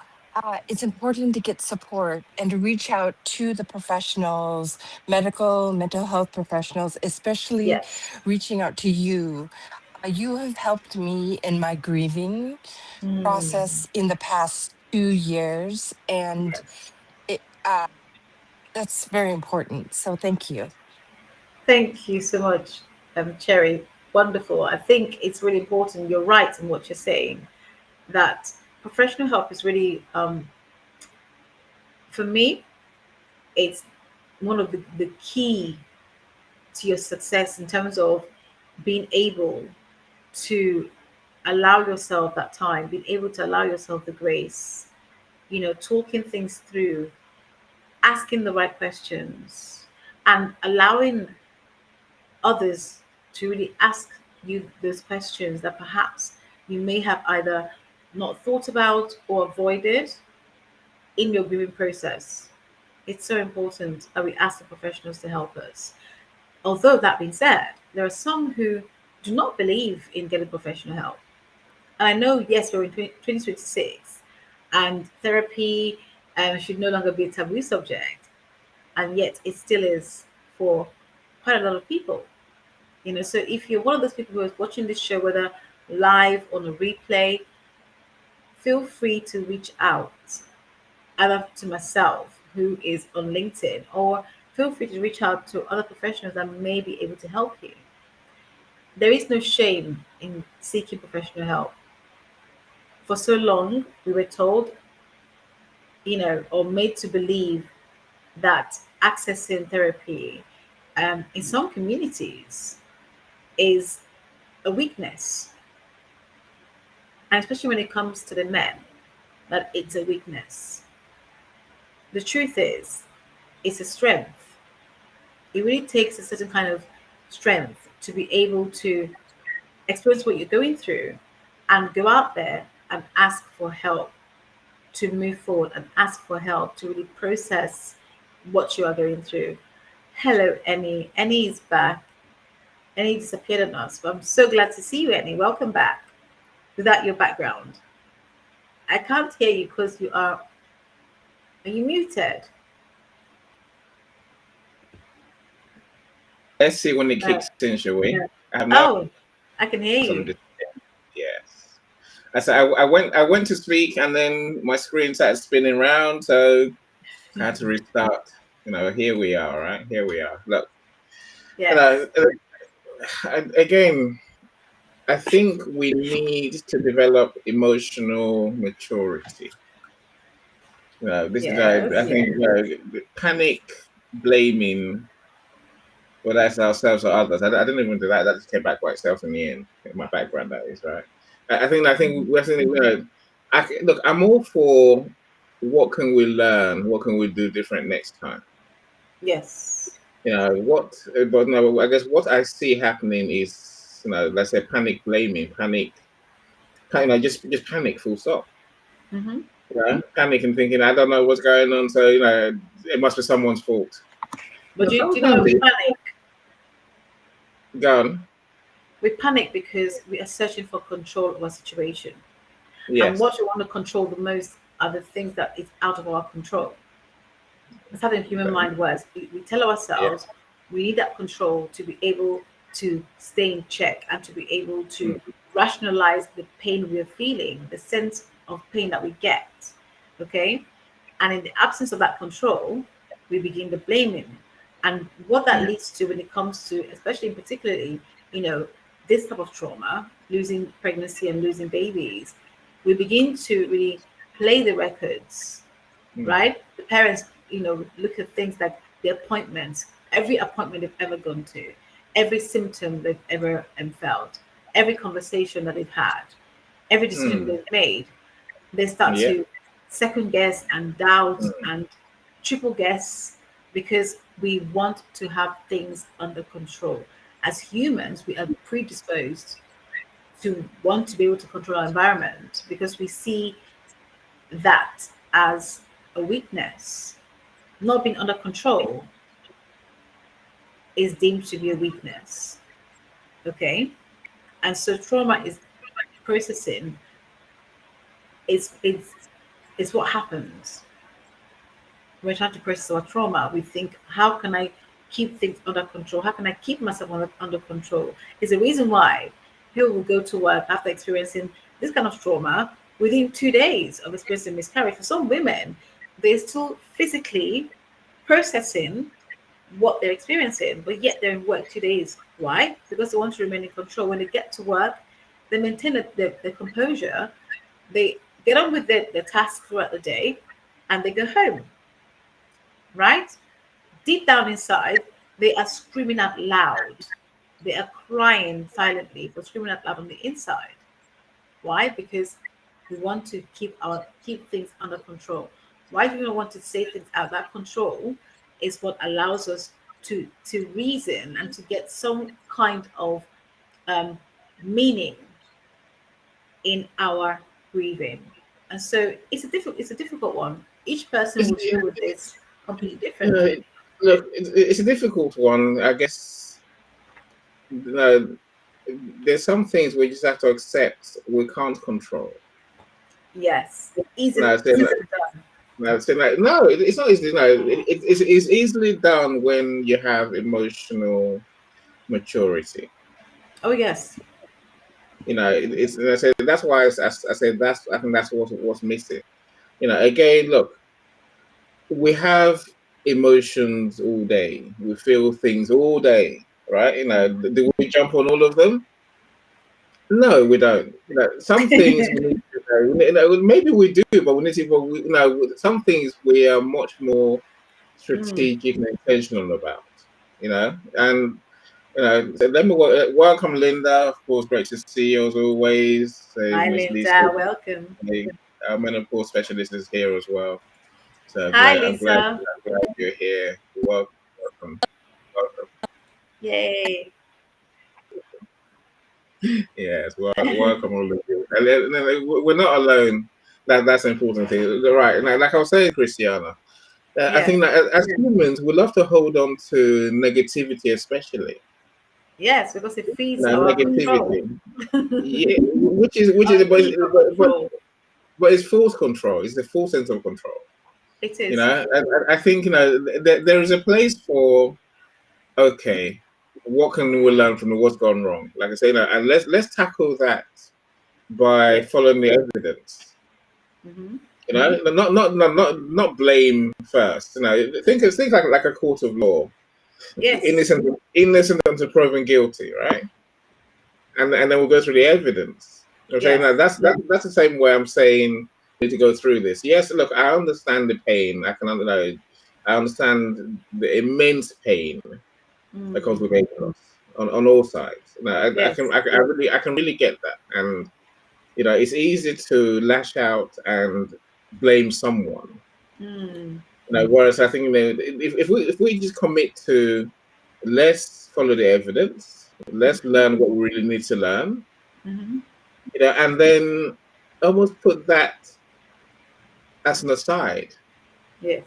It's important to get support and to reach out to the professionals, mental health professionals, especially Yes. reaching out to you. You have helped me in my grieving Mm, process in the past 2 years, and yes. it, that's very important. So thank you. Thank you so much, Cherry. Wonderful. I think it's really important. You're right in what you're saying, that professional help is really, for me, it's one of the key to your success in terms of being able to allow yourself that time, being able to allow yourself the grace, talking things through, asking the right questions, and allowing others to really ask you those questions that perhaps you may have either not thought about or avoided in your grieving process. It's so important that we ask the professionals to help us. Although, that being said, there are some who do not believe in getting professional help. And I know, yes, we're in 2026 and therapy should no longer be a taboo subject, and yet it still is for quite a lot of people. So if you're one of those people who is watching this show, whether live or on a replay, feel free to reach out either to myself, who is on LinkedIn, or feel free to reach out to other professionals that may be able to help you. There is no shame in seeking professional help. For so long, we were told, or made to believe that accessing therapy in some communities is a weakness, and especially when it comes to the men, that it's a weakness. The truth is, it's a strength. It really takes a certain kind of strength to be able to experience what you're going through and go out there and ask for help to move forward, and ask for help to really process what you are going through. Hello, Annie. Annie is back. Annie disappeared on us, but I'm so glad to see you, Annie. Welcome back. Without your background, I can't hear you because you are you muted? Let's see when it No. kicks in, shall we? I have no Oh, I can hear some. you. Yes. I said I went to speak and then my screen started spinning round, so I had to restart. Here we are, right? Here we are. Look, you Yes. know, again, I think we need to develop emotional maturity. This is, I Yes. think, panic, blaming, whether that's ourselves or others. I didn't even do that. That just came back by itself in the end. My background, that is, right. I think we have to. Look, I'm all for what can we learn, what can we do different next time. Yes. But no, I guess what I see happening is, let's say panic blaming, just panic, full stop. Mm-hmm. Panic and thinking, I don't know what's going on, so it must be someone's fault. But do you know why Sometimes we it's panic? gone. We panic because we are searching for control of a situation. And Yes. what we want to control the most are the things that is out of our control. That's how the human mind works. We tell Yeah. ourselves we need that control to be able to stay in check and to be able to rationalize the pain we're feeling, the sense of pain that we get. Okay. And in the absence of that control, we begin the blaming. And what that leads to when it comes to, especially particularly, you know, this type of trauma, losing pregnancy and losing babies, we begin to really play the records, right? The parents, look at things like the appointments, every appointment they've ever gone to, every symptom they've ever felt, every conversation that they've had, every decision Mm. they've made. They start Yeah. to second guess and doubt and triple guess because we want to have things under control. As humans, we are predisposed to want to be able to control our environment because we see that as a weakness. Not being under control is deemed to be a weakness. Okay. And so trauma is processing, it's what happens. We're trying to process our trauma. We think, how can I keep things under control? How can I keep myself under control? Is the reason why who will go to work after experiencing this kind of trauma within 2 days of experiencing miscarriage. For some women, they're still physically processing what they're experiencing, but yet they're in work 2 days. Why? Because they want to remain in control. When they get to work, they maintain their composure, they get on with their tasks throughout the day, and they go home, right? Deep down inside, they are screaming out loud. They are crying silently, but screaming out loud on the inside. Why? Because we want to keep things under control. Why do we not want to say things out? That control is what allows us to reason and to get some kind of um, meaning in our grieving. And so it's a difficult one. Each person will deal with this completely You know, differently. look, it's a difficult one. I guess there's some things we just have to accept we can't control. Yes, easily No, saying easily done. no, saying no, it's not easily. No, it's easily done when you have emotional maturity. Oh yes, It's and I say that's why I say I think that's what's missing. Again, look, we have emotions all day. We feel things all day, right? Do we jump on all of them? No, we don't. Some things we need to maybe we do, but we need to. But some things we are much more mm. strategic and intentional about. And so let me welcome Linda. Of course, great to see you as always. Hi Miss Lisa, Linda, welcome. our menopause specialist, is here as well. So Hi I'm glad Lisa, you're here. Welcome. Welcome. yay. Yes, welcome all of you. We're not alone. That's an important thing, right? Like I was saying, Christiana, I Yeah, think that as humans, we love to hold on to negativity, especially yes, because it feeds our control. negativity. Yeah, which is Our ego control. but it's false control. It's the full sense of control. It is. I think there is a place for, okay, what can we learn from what's gone wrong? Like I say, and let's tackle that by Yes. following the evidence. Hmm. Not blame first. Think of things like a court of law, Yes. innocent until proven guilty, right? And then we'll go through the evidence. I'm saying Yes. that's the same way I'm saying we need to go through this. Yes, look, I understand the pain. I understand the immense pain that comes Mm. with baby loss on all sides. Yes. I can really get that, and it's easy to lash out and blame someone. Mm. Whereas I think if we just commit to, let's follow the evidence, let's learn what we really need to learn, Hmm. and then almost put that as an aside. Yes.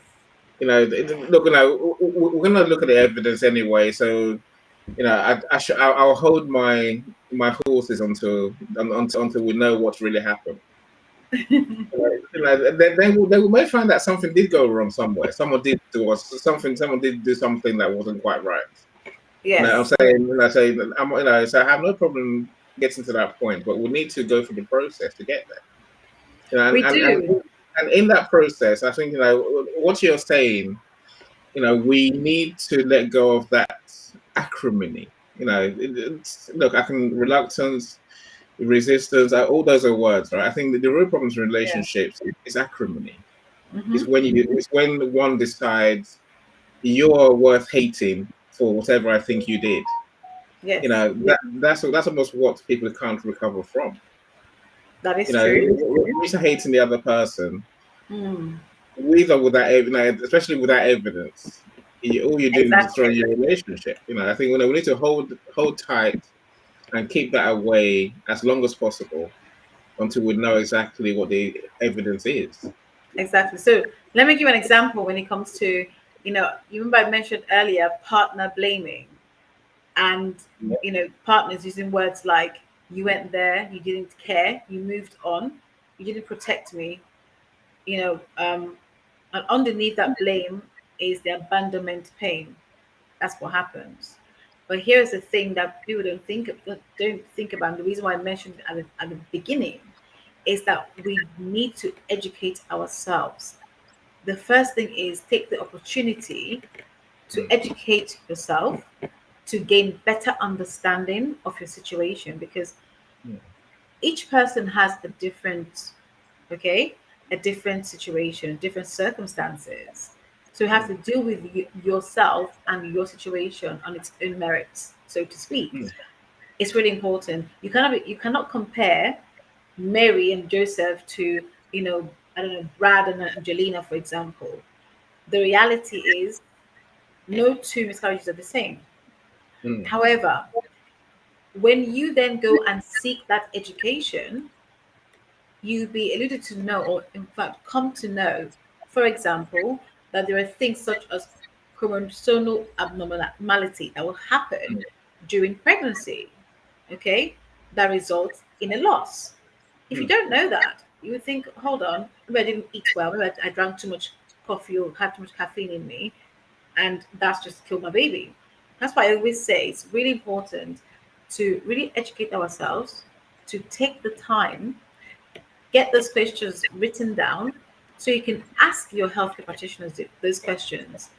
Look, we're gonna look at the evidence anyway, so I'll hold my horses until we know what's really happened. They may find that something did go wrong somewhere. Someone did do us something. Someone did do something that wasn't quite right. I'm Yes. saying, so I have no problem getting to that point, but we need to go through the process to get there. We do. And in that process, I think what you're saying. We need to let go of that acrimony. Look, I can reluctance, resistance, all those are words, right? I think the real problems in Yeah. relationships is acrimony. Hmm. It's when one decides you're worth hating for whatever I think you did. Yes. That's almost what people can't recover from. That is true. When you're hating the other person, Mm. with or without, especially without evidence, all you're doing is Exactly. destroying your relationship. I think we need to hold tight and keep that away as long as possible until we know exactly what the evidence is. Exactly. So let me give you an example when it comes to, you remember I mentioned earlier partner blaming and, Yeah. partners using words like, you went there, you didn't care, you moved on, you didn't protect me, and underneath that blame is the abandonment pain. That's what happens. But here's the thing that people don't think about. The reason why I mentioned at the beginning is that we need to educate ourselves. The first thing is take the opportunity to educate yourself to gain better understanding of your situation, because Mm. each person has a different, okay, a different situation, different circumstances. So you have to deal with yourself and your situation on its own merits, so to speak. Mm. It's really important. You cannot compare Mary and Joseph to, I don't know, Brad and Angelina, for example. The reality is no two miscarriages are the same. Mm. However, when you then go and seek that education, you be alluded to know, or in fact come to know, for example, that there are things such as chromosomal abnormality that will happen during pregnancy, okay, that results in a loss. If you Mm. don't know that, you would think, hold on, maybe I didn't eat well, maybe I drank too much coffee or had too much caffeine in me, and that's just killed my baby. That's why I always say it's really important to really educate ourselves, to take the time, get those questions written down so you can ask your healthcare practitioners those questions.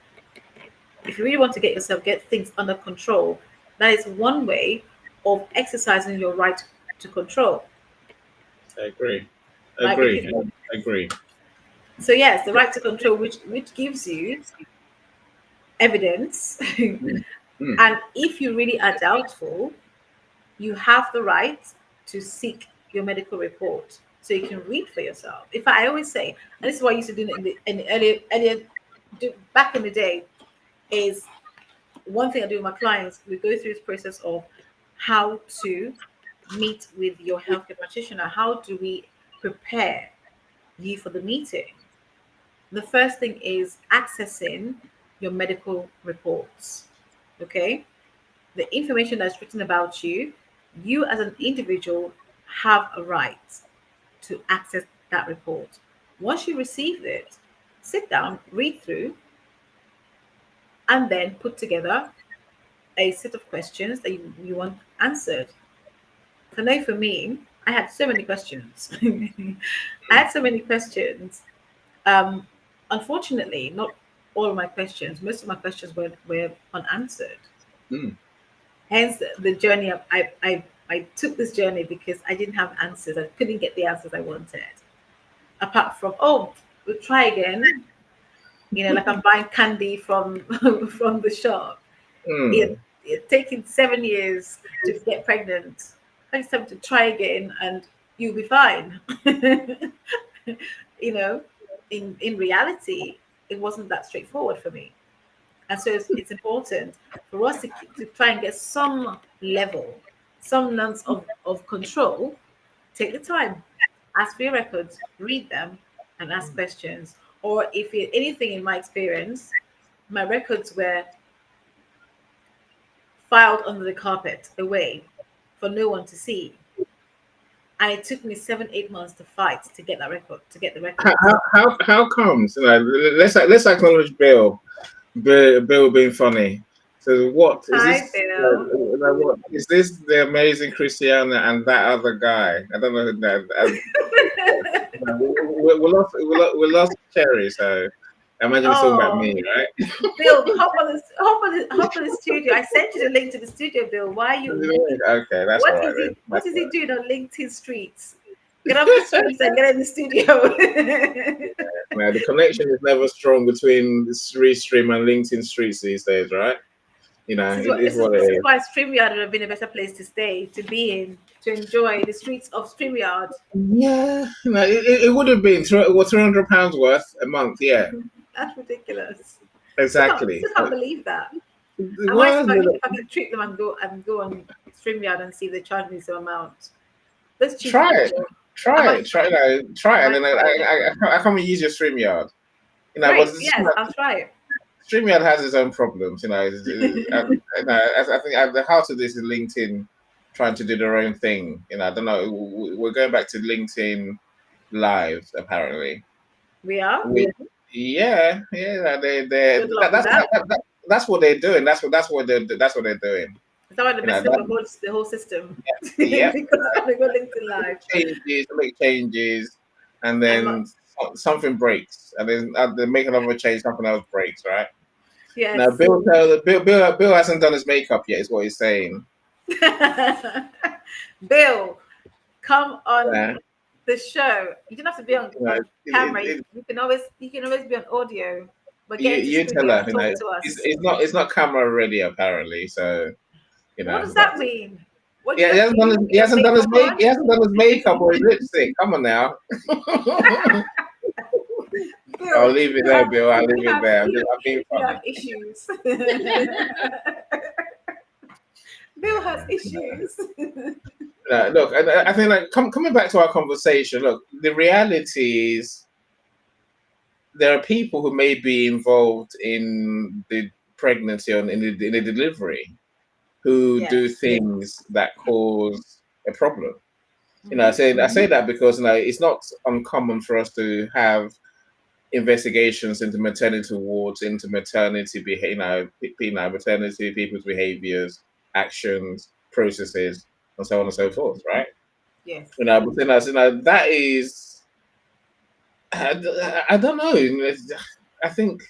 If you really want to get things under control, that is one way of exercising your right to control, I agree. right? Because Agree. I agree. so yes, the right to control, which gives you evidence, Mm. Mm. and if you really are doubtful, you have the right to seek your medical report so you can read for yourself. If I always say, and this is what I used to do in the back in the day, is one thing I do with my clients, we go through this process of how to meet with your healthcare practitioner. How do we prepare you for the meeting? The first thing is accessing your medical reports. Okay, the information that's written about you, you as an individual have a right to access that report. Once you receive it, sit down, read through, and then put together a set of questions that you want answered. So now for me, I had so many questions. I had so many questions. Um, Unfortunately, not all of my questions, most of my questions were unanswered. Mm. Hence the journey of I took this journey because I didn't have answers. I couldn't get the answers I wanted. Apart from, oh, we'll try again. Like I'm buying candy from from the shop. It Mm. it taken 7 years to get pregnant. I just have to try again and you'll be fine. you know, in reality, it wasn't that straightforward for me. And so it's important for us to try and get some level, some length of control. Take the time, ask for your records, read them, and ask questions. Or if anything, in my experience, my records were filed under the carpet away for no one to see. And it took me 7, 8 months to fight to get that record, to get the records. How comes? Let's acknowledge Bill being funny. So what is this? Hi, Bill. What is this? The amazing Christiana and that other guy? I don't know who that. We lost Cherry, so I imagine it's talking about Oh, me, right? Bill, hop on the studio. I sent you the link to the studio, Bill. Why are you? Okay, that's all What right is then. he? What That's is all he doing on LinkedIn streets? Get off the streets and get in the studio. right. The connection is never strong between the Restream and LinkedIn streets these days, right? This is It what is this is what it this is is. why StreamYard would have been a better place to stay, to be in, to enjoy the streets of StreamYard. Yeah, it would have been £300 worth a month. Yeah, That's ridiculous. exactly. Still can't believe that. I might see Well, if I can treat them and go on StreamYard and see if they charge me some amount. Those cheeky try it, people. I try might it, try it. I try it, and might then try it. I come and use your StreamYard. But Great. Yes, I'll try StreamYard has its own problems. it. I think at the heart of this is LinkedIn trying to do their own thing. I don't know. We're going back to LinkedIn Live apparently. We are. We, yeah, they Good luck with that's that. that's what they're doing. That's what they're doing. It's already You know, messing up the whole system yeah, because they got linked to live. make changes, and And then something breaks, and then they make another change, something else breaks, right? yes. Now, Bill hasn't done his makeup yet, is what he's saying. Bill, come on Yeah. the show. You don't have to be on camera. You can always be on audio. But get into You studio tell her, and talk to us. it's not camera ready apparently, so you know. What does that mean? What He hasn't done his makeup or his lipstick. Come on now. Bill, I'll leave it there, Bill. I'll leave it there. I'm being You funny. have issues. Bill has issues. Look, I think like coming back to our conversation. Look, the reality is there are people who may be involved in the pregnancy or in the delivery who do things that cause a problem. You know, I say that because it's not uncommon for us to have investigations into maternity wards, into maternity behavior, maternity people's behaviors, actions, processes, and so on and so forth, right? Yes. But then that is, I don't know. I think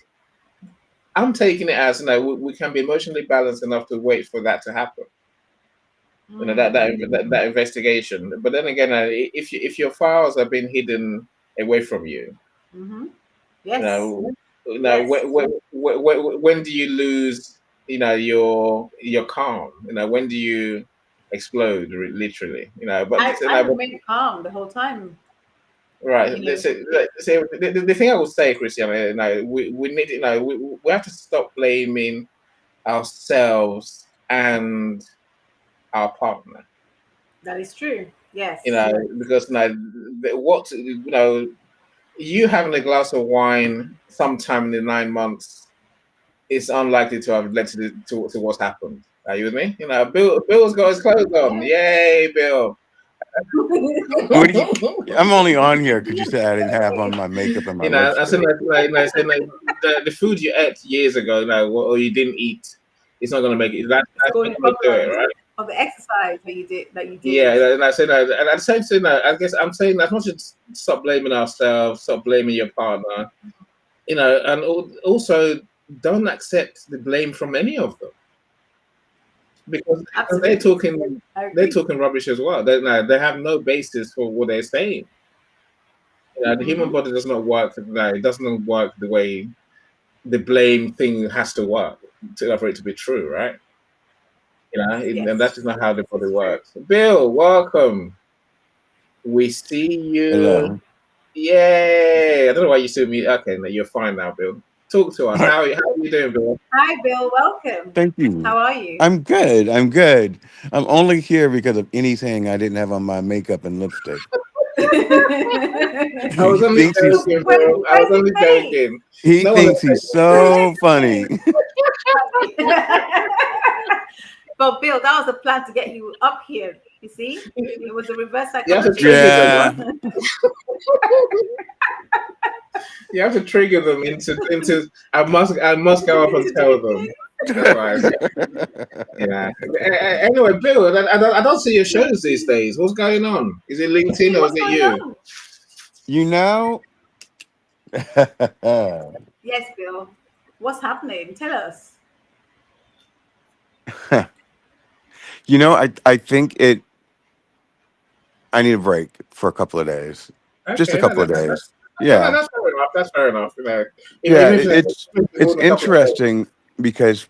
I'm taking it as we can be emotionally balanced enough to wait for that to happen. That investigation. But then again, if your files have been hidden away from you, Yes. When do you lose your calm? When do you explode literally? But I remained calm the whole time. Right. The thing I would say, Christian, we need we have to stop blaming ourselves and our partner. That is true. Yes. Because you having a glass of wine sometime in the 9 months is unlikely to have led to what's happened. Are you with me? Bill's got his clothes on. Yay, Bill. I'm only on here because you said I didn't have on my makeup and my lipstick. I said the food you ate years ago, or you didn't eat, it's not going to make it. That's going to do it, right? Of the exercise that you did. Yeah, and I said, and at the same time, I guess I'm saying as much as stop blaming ourselves, stop blaming your partner, and also don't accept the blame from any of them, because they're talking rubbish as well. They have no basis for what they're saying. The human body does not work. It doesn't work the way the blame thing has to work for it to be true, right? And that's just not how the body works. Bill, welcome. We see you. Hello. Yay! I don't know why you see me. Okay, no, you're fine now, Bill. Talk to us. How are you doing, Bill? Hi, Bill. Welcome. Thank you. How are you? I'm good. I'm only here because of any saying I didn't have on my makeup and lipstick. I was only joking, Bill. I was only joking. He thinks he's so funny. But Bill, that was the plan to get you up here. You see, it was a reverse psychology. You have to trigger them into. I must go up and tell them. Yeah. Anyway, Bill, I don't see your shows these days. What's going on? Is it LinkedIn or is it you? Yes, Bill. What's happening? Tell us. I think I need a break for a couple of days. Okay, just a couple of days. Yeah. That's fair enough. It's interesting because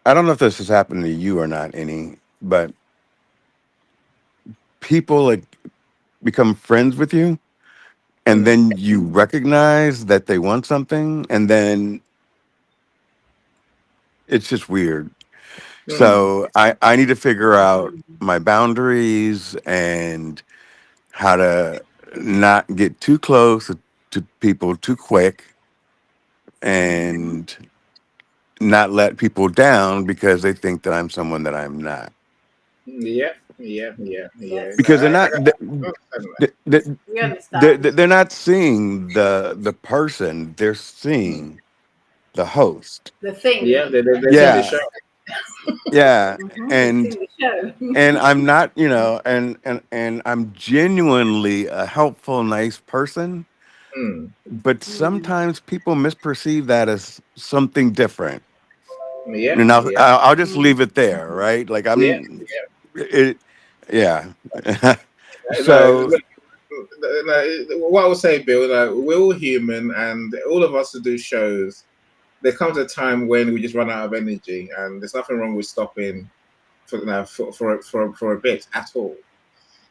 I don't know if this has happened to you or not, but people become friends with you, and then you recognize that they want something, and then it's just weird. So I need to figure out my boundaries and how to not get too close to people too quick and not let people down because they think that I'm someone that I'm not. Yeah. Because they're not seeing the person, they're seeing the host. The thing. Yeah, they've seen the Yeah, show. yeah, They've and seen the show. I'm not, and I'm genuinely a helpful, nice person, Mm. but Mm. sometimes people misperceive that as something different. Yeah, And yeah, I'll just Mm. leave it there, right? Like yeah. it, yeah. No, So look, what I would say, Bill, we're all human, and all of us who do shows, there comes a time when we just run out of energy, and there's nothing wrong with stopping for a bit at all.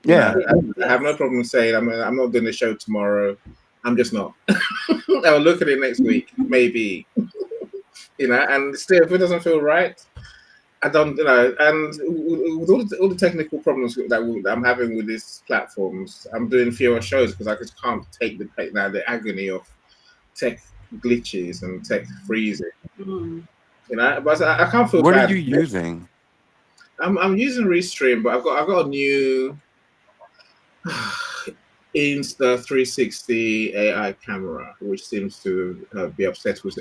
You know, yeah, I have no Yes. problem saying I'm not doing the show tomorrow. I'm just not. I'll look at it next week, maybe. You know, and still, if it doesn't feel right, I don't, and with all the technical problems that I'm having with these platforms, I'm doing fewer shows because I just can't take the agony of tech glitches and tech freezing. Mm. You know, but I can't feel what are you bad. using? I'm using Restream, but I've got a new Insta 360 AI camera, which seems to be obsessed with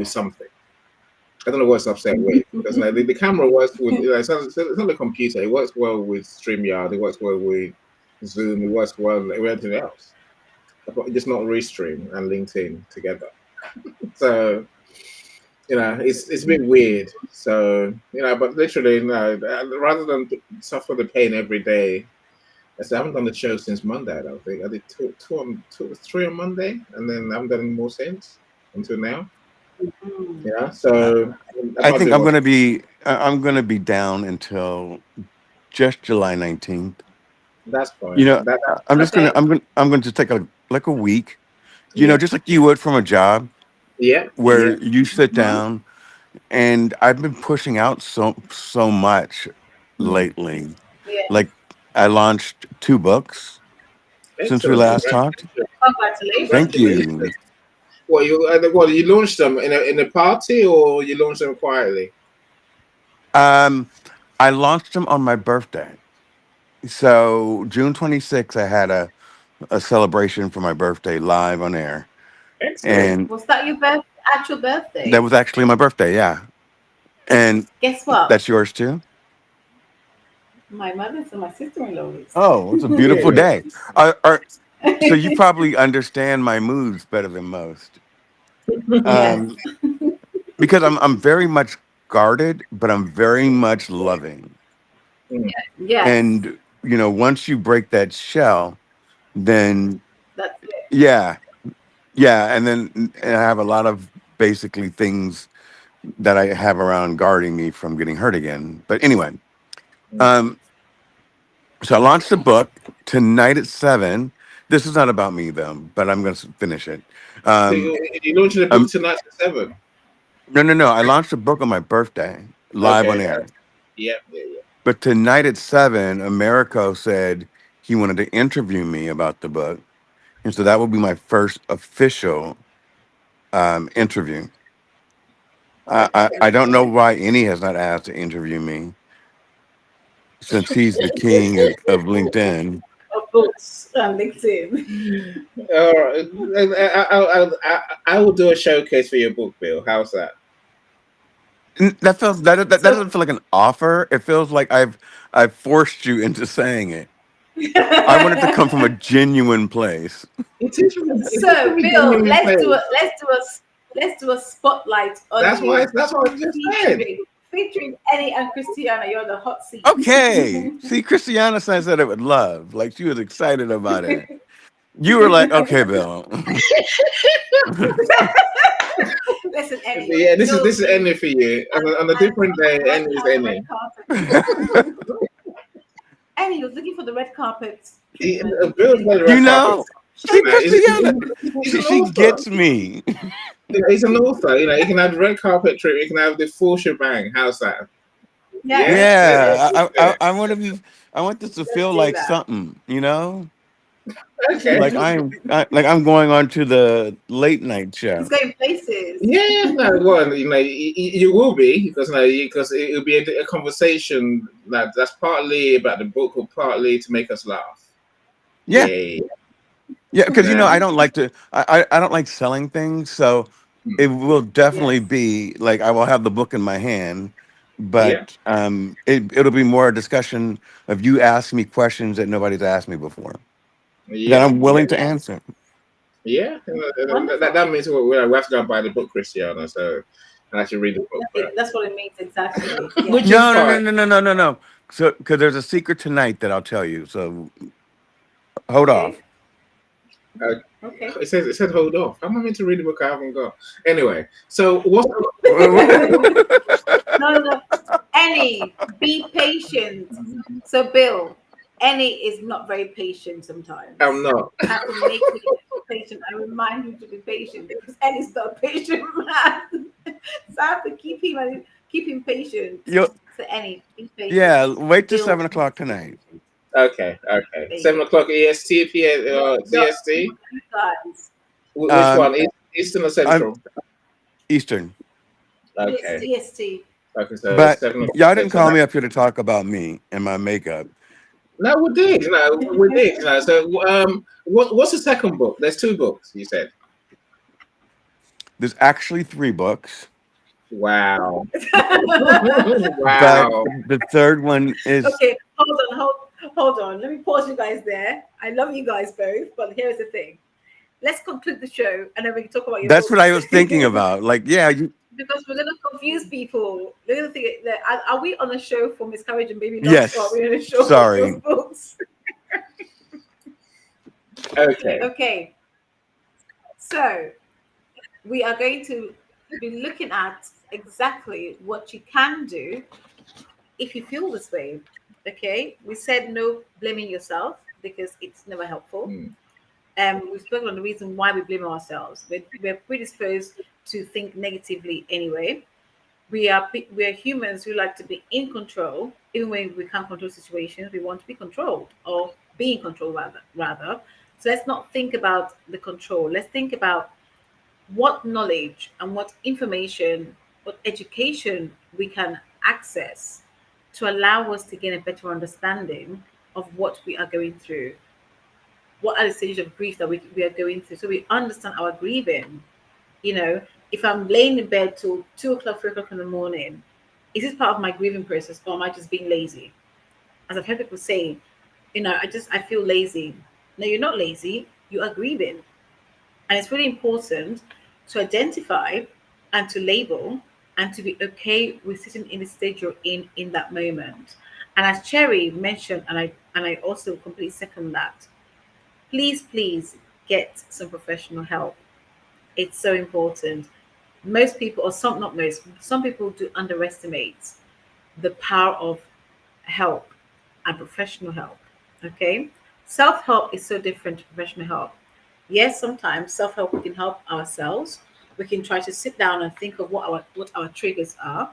something. I don't know what it's upset with because like, the camera works with it's not a computer. It works well with StreamYard. It works well with Zoom. It works well with everything else. But just not Restream and LinkedIn together. So it's a bit weird. So but literally, no. Rather than suffer the pain every day, I haven't done the show since Monday. I don't think I did three on Monday, and then I haven't done any more since until now. Mm. Yeah, I, so I I can't think do much. I'm gonna be down until just July 19th. That's fine. You know, I'm just Okay. I'm going to take a week. Yeah, Just like you would from a job yeah, where yeah. you sit Mhm. down. And I've been pushing out so much Hmm. lately. Yeah. Like I launched 2 books since we Excellent. last talked. Congratulations. Thank you. Congratulations. What you launched them in a party or you launched them quietly? Um, I launched them on my birthday. So June 26th, I had a celebration for my birthday live on air, Excellent. and Was that your actual that birthday? was actually my birthday. Yeah, and Guess what? that's yours too. My mother's and my sister-in-law's. Oh, it's a beautiful Really? day. So you probably understand my moods better than most. Yes. Um, because I'm very much guarded, but I'm very much loving. Mm. Yes. And once you break that shell, then That's it. yeah, yeah, and I have a lot of basically things that I have around guarding me from getting hurt again. But anyway, Mm. um, so I launched the book tonight at 7. This is not about me though, but I'm going to finish it. So Um, you launching the book um, tonight at 7? no, no, no. I launched the book on my birthday, live on Okay. air. Yeah, yeah, yeah. But tonight at 7, Americo said he wanted to interview me about the book. And so that will be my first official interview. I don't know why any has not asked to interview me since he's the king of LinkedIn. Of books and LinkedIn. All right. I will do a showcase for your book, Bill. How's that? That So doesn't feel like an offer. It feels like I've forced you into saying it. I want it to come from a genuine place. It is so from a Bill, genuine place. let's do a spotlight on That's why. you That's what I just said. featuring Eddie and Christiana. You're the hot seat. Okay. See, Christiana says that it would love. Like she was excited about it. You were like, okay, Bill. Listen, Eddie, Yeah, you know this is me. ending for you. On a different day, I'm ending is on the red ending. carpet. Eddie was looking for the red carpet treatment. Bill's got the you red carpet. know, see, Christiana, He's an she author. gets me. He's an author. He can have the red carpet treatment. He can have the full shebang. How's that? Yes, Yeah. Yeah, Yeah. I want to be. I want this to let's feel do like that. something, you know, Okay. like I'm going on to the late night He's show. going places. Yeah, no, well, you will be because it'll be a conversation that's partly about the book or partly to make us laugh. Yeah, Yeah, yeah, because yeah. I don't like to. I don't like selling things, so it will definitely Yes. be like I will have the book in my hand, Yeah. but it'll be more a discussion of you ask me questions that nobody's asked me before that Yeah. I'm willing to Yes. answer. Yeah. Wonderful. That means we have to go and buy the book, Christiana. So I should read the book first, That's what it means exactly. Yes. which is No, no, no, fine. no, no, no, no, no. So, because there's a secret tonight that I'll tell you. So hold off. Okay. Okay. It said hold off. How am I meant to read the book I haven't got? Anyway, so what? No. Any, be patient. So, Bill, Any is not very patient I'm sometimes. not. I have to make you patient. I remind you to be patient because Any's not a patient man. So I have to keep him patient. you So, Any, be patient. Yeah, wait till Bill 7 o'clock needs to be tonight. patient. Okay. There you go. 7 o'clock EST, No, CST. you guys. Which Um, one? Eastern or I'm Central? Eastern, Okay. EST. Okay. So it's but 7 o'clock y'all didn't Central. call me up here to talk about me and my makeup. No, we did. No, we did. No. So what's the second book? There's two books. You said. There's actually 3 books, Wow. but Wow. the third one is Okay, hold on. Let me pause you guys there. I love you guys both, but here's the thing. Let's conclude the show and then we can talk about your that's what I books. was thinking about. Like, yeah, Because we're gonna confuse people. They're gonna think that are we on a show for miscarriage and baby loss or are yes. we on a show for those Sorry. books? Okay. Okay, so we are going to be looking at exactly what you can do if you feel this way. Okay, we said no blaming yourself because it's never helpful. Mm. We've spoken on the reason why we blame ourselves. We're predisposed to think negatively anyway. We are humans who like to be in control, even when we can't control situations. We want to be controlled or be in control rather. So let's not think about the control. Let's think about what knowledge and what information, what education we can access to allow us to gain a better understanding of what we are going through. What are the stages of grief that we are going through? So we understand our grieving. You know, if I'm laying in bed till 2 o'clock, 3 o'clock in the morning, is this part of my grieving process or am I just being lazy? As I've heard people say, I feel lazy. No, you're not lazy, you are grieving. And it's really important to identify and to label and to be okay with sitting in the stage you're in that moment. And as Cherry mentioned, and I also completely second that, please get some professional help. It's so important. Most people, or some, not most, some people do underestimate the power of help and professional help. Okay. Self help is so different to professional help. Yes, sometimes self help we can help ourselves. We can try to sit down and think of what our triggers are.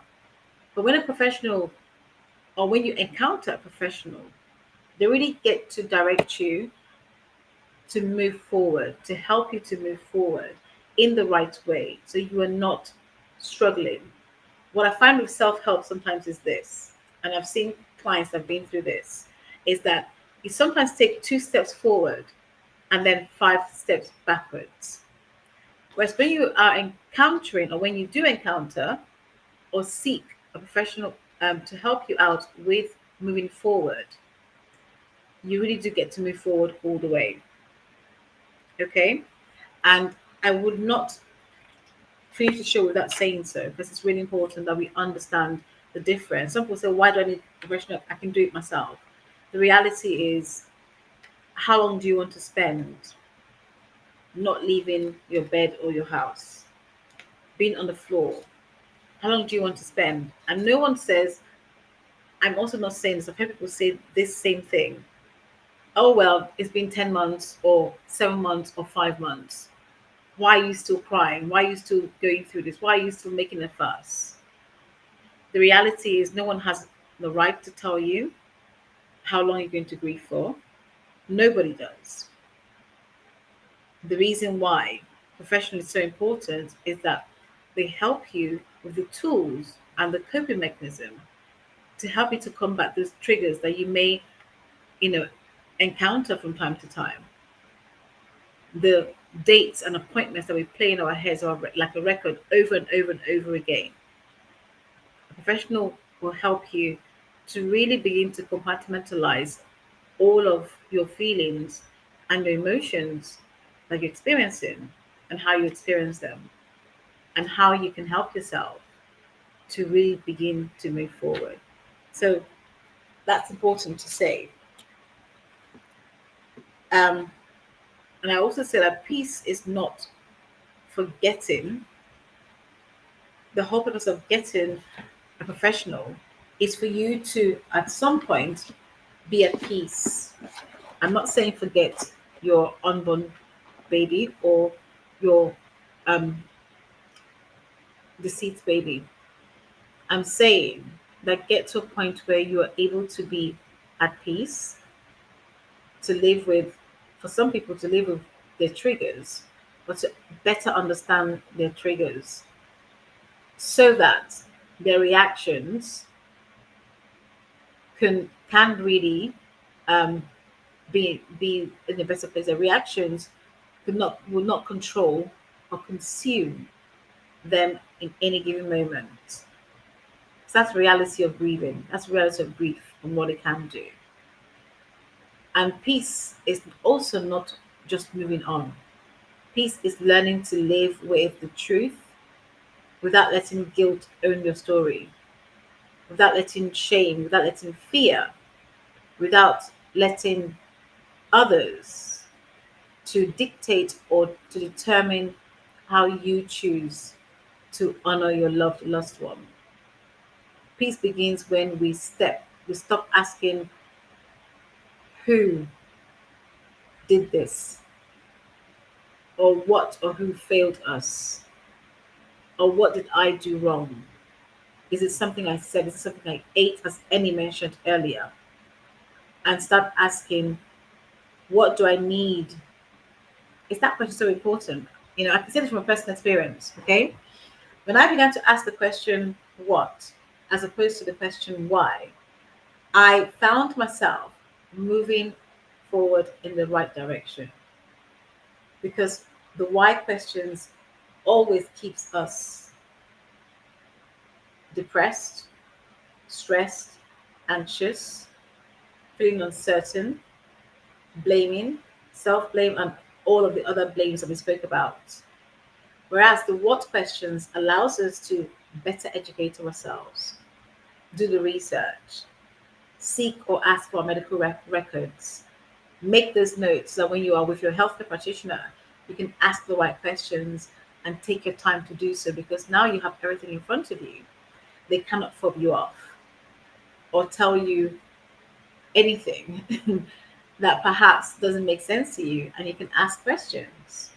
But when a professional or when you encounter a professional, they really get to direct you to move forward, to help you to move forward in the right way. So you are not struggling. What I find with self help sometimes is this, and I've seen clients that have been through this, is that you sometimes take 2 steps forward and then 5 steps backwards. Whereas when you are encountering, or when you do encounter or seek a professional to help you out with moving forward, you really do get to move forward all the way. Okay. And I would not finish the show without saying so because it's really important that we understand the difference. Some people say, why do I need professional? I can do it myself. The reality is, how long do you want to spend not leaving your bed or your house, being on the floor? How long do you want to spend? And no one says, I'm also not saying this. I've heard people say this same thing. Oh, well, it's been 10 months or 7 months or 5 months. Why are you still crying? Why are you still going through this? Why are you still making a fuss? The reality is, no one has the right to tell you how long you're going to grieve for. Nobody does. The reason why professional is so important is that they help you with the tools and the coping mechanism to help you to combat those triggers that you may, you know, encounter from time to time. the dates and appointments that we play in our heads are like a record over and over and over again. A professional will help you to really begin to compartmentalize all of your feelings and your emotions that you're experiencing and how you experience them and how you can help yourself to really begin to move forward. So that's important to say. Um, and I also say that peace is not forgetting. The whole purpose of getting a professional is for you to, at some point, be at peace. I'm not saying forget your unborn baby or your um, deceased baby. I'm saying that get to a point where you are able to be at peace, to live with, for some people, to live with their triggers, but to better understand their triggers so that their reactions can really um, be in a better place. Their reactions could not will not control or consume them in any given moment. So that's the reality of grieving. That's the reality of grief and what it can do. And peace is also not just moving on. Peace is learning to live with the truth without letting guilt own your story, without letting shame, without letting fear, without letting others to dictate or to determine how you choose to honor your loved lost one. Peace begins when we stop asking who did this, or what, or who failed us, or what did I do wrong? Is it something I said? Is it something I ate, as Annie mentioned earlier? And start asking, what do I need? Is that question so important? I can say this from a personal experience, okay? When I began to ask the question, what, as opposed to the question, why, I found myself moving forward in the right direction because the why questions always keeps us depressed, stressed, anxious, feeling uncertain, blaming, self-blame, and all of the other blames that we spoke about. Whereas the what questions allows us to better educate ourselves, do the research, seek or ask for medical records, make those notes so that when you are with your healthcare practitioner, you can ask the right questions and take your time to do so because now you have everything in front of you. They cannot fob you off or tell you anything that perhaps doesn't make sense to you, and you can ask questions.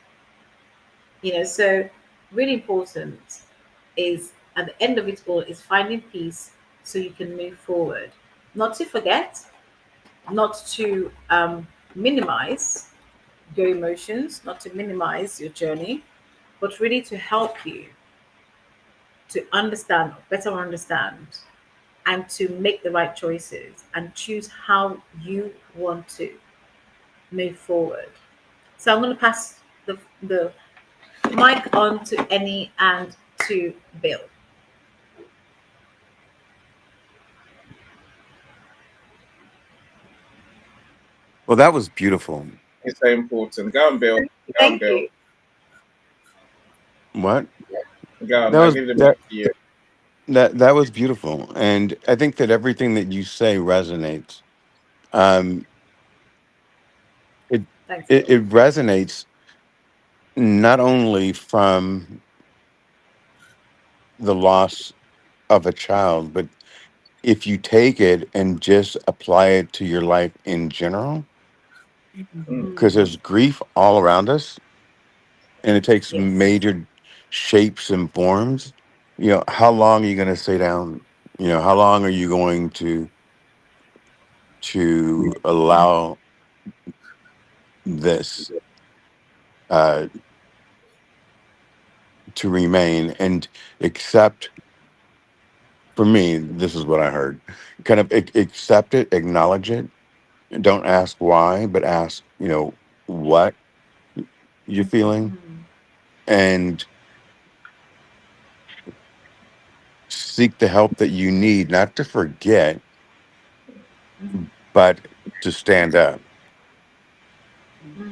So really important is at the end of it all is finding peace so you can move forward. Not to forget, not to minimize your emotions, not to minimize your journey, but really to help you to understand, better understand, and to make the right choices and choose how you want to move forward. So I'm going to pass the mic on to Annie and to Bill. Well, that was beautiful. It's so important. Go on, Bill. Go on, Thank Bill. you. What? Go on. That I was give the mic that to you. that was beautiful, and I think that everything that you say resonates. Um, it Thanks, it, Bill. it resonates not only from the loss of a child, but if you take it and just apply it to your life in general, Mm. because there's grief all around us, and it takes Yes. major shapes and forms. How long are you going to stay down? How long are you going to allow this uh, to remain and accept? For me, this is what I heard: kind of accept it, acknowledge it. Don't ask why, but ask, what. you're feeling and seek the help that you need, not to forget, but to stand up.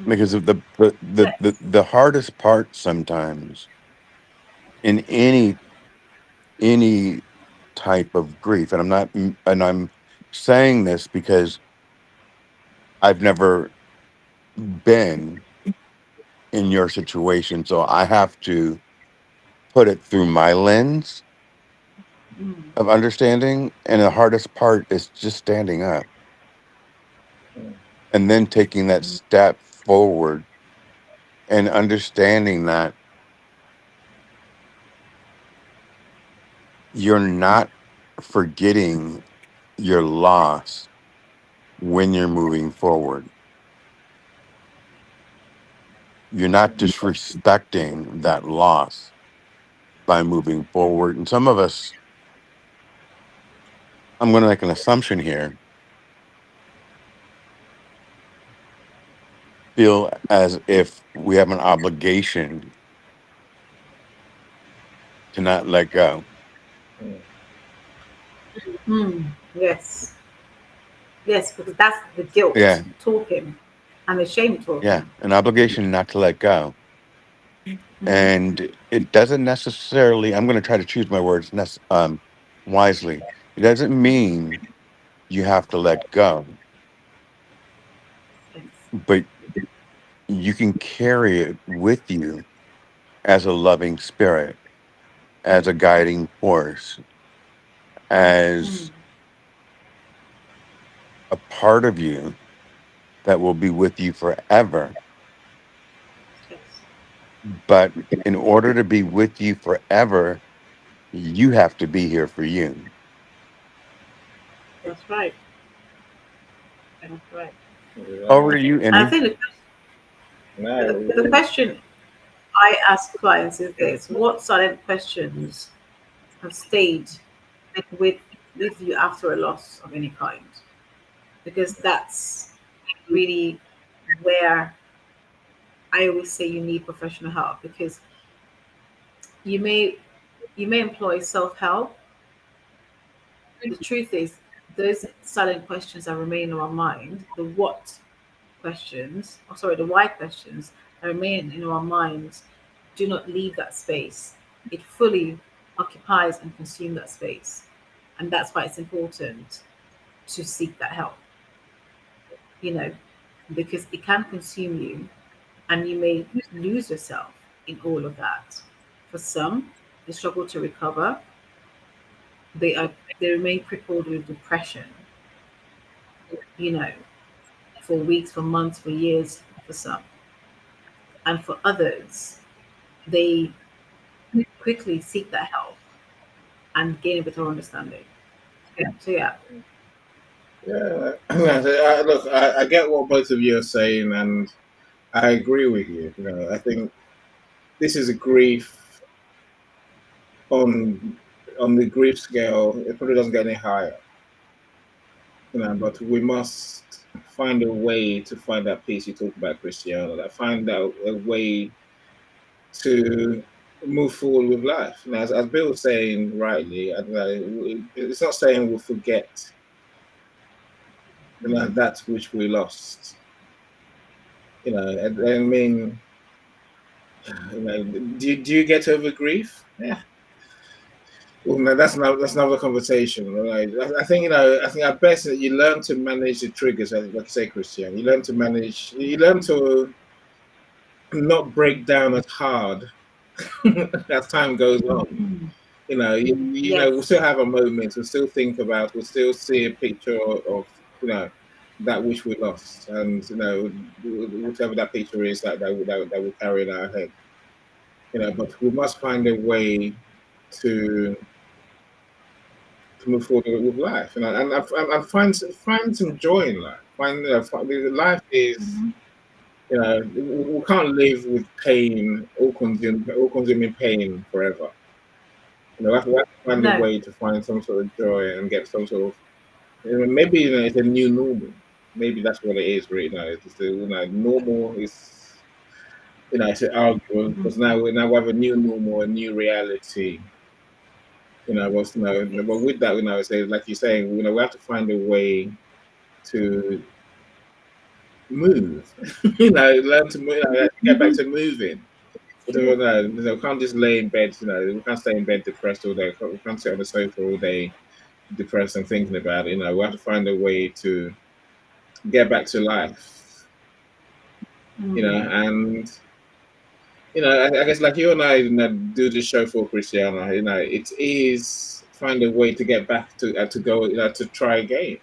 Because of Yes. the hardest part sometimes in any type of grief, and I'm saying this because I've never been in your situation, so I have to put it through my lens of understanding. And the hardest part is just standing up and then taking that step forward and understanding that you're not forgetting your loss when you're moving forward. You're not disrespecting that loss by moving forward. And some of us, I'm going to make an assumption here, feel as if we have an obligation to not let go. Yes. Yes, because that's the guilt Yeah, talking and the shame yeah, talking. an obligation not to let go. And it doesn't necessarily, I'm going to try to choose my words wisely. It doesn't mean you have to let go, Yes. but you can carry it with you as a loving spirit, as a guiding force, as a part of you that will be with you forever. Yes. But in order to be with you forever, you have to be here for you. That's right. That's right. Over Yeah. to you, And I Emmy. think the No. question I ask clients is this: what silent questions have stayed with with you after a loss of any kind? Because that's really where I always say you need professional help, because you may you may employ self-help. The truth is those silent questions that remain in our mind, the what questions, or sorry, the why questions that remain in our minds, do not leave that space. It fully occupies and consumes that space. And that's why it's important to seek that help, you know, because it can consume you and you may lose yourself in all of that. For some, they struggle to recover. They remain crippled with depression, you know, for weeks, for months, for years, for some. And for others, they quickly seek that help and gain a better understanding. Yeah. So yeah. Yeah. Look, I get what both of you are saying, and I agree with you. I think this is a grief on the grief scale. It probably doesn't get any higher. But we must find a way to find that peace you talk about, Cristiano. That find out a way to move forward with life. Now, as Bill was saying rightly, it's not saying we'll forget that which we lost. I mean, do you get over grief? Yeah. Well, no, that's another conversation. Right? I think I think at best that you learn to manage the triggers, like you say, Christian. You learn to manage. You learn to not break down as hard as time goes on. We'll Yes. still have a moment. We'll still think about. We'll still see a picture of that which we lost, and whatever that picture is that we carry in our head. But we must find a way to move forward with life, and find some joy in life. Life is. We can't live with pain, all consuming pain forever. We have to find a No. way to find some sort of joy and get some sort of, maybe it's a new normal. Maybe that's what it is, right now. It's the normal is, it's an argument because now we have a new normal, a new reality. But with that, say like you're saying, we have to find a way to move. Learn to move. Get back to moving. We can't just lay in bed. We can't stay in bed depressed all day. We can't sit on the sofa all day depressed and thinking about it. We have to find a way to get back to life. And I guess like you and I do the show for Christiana. It is find a way to get back to go. To try again.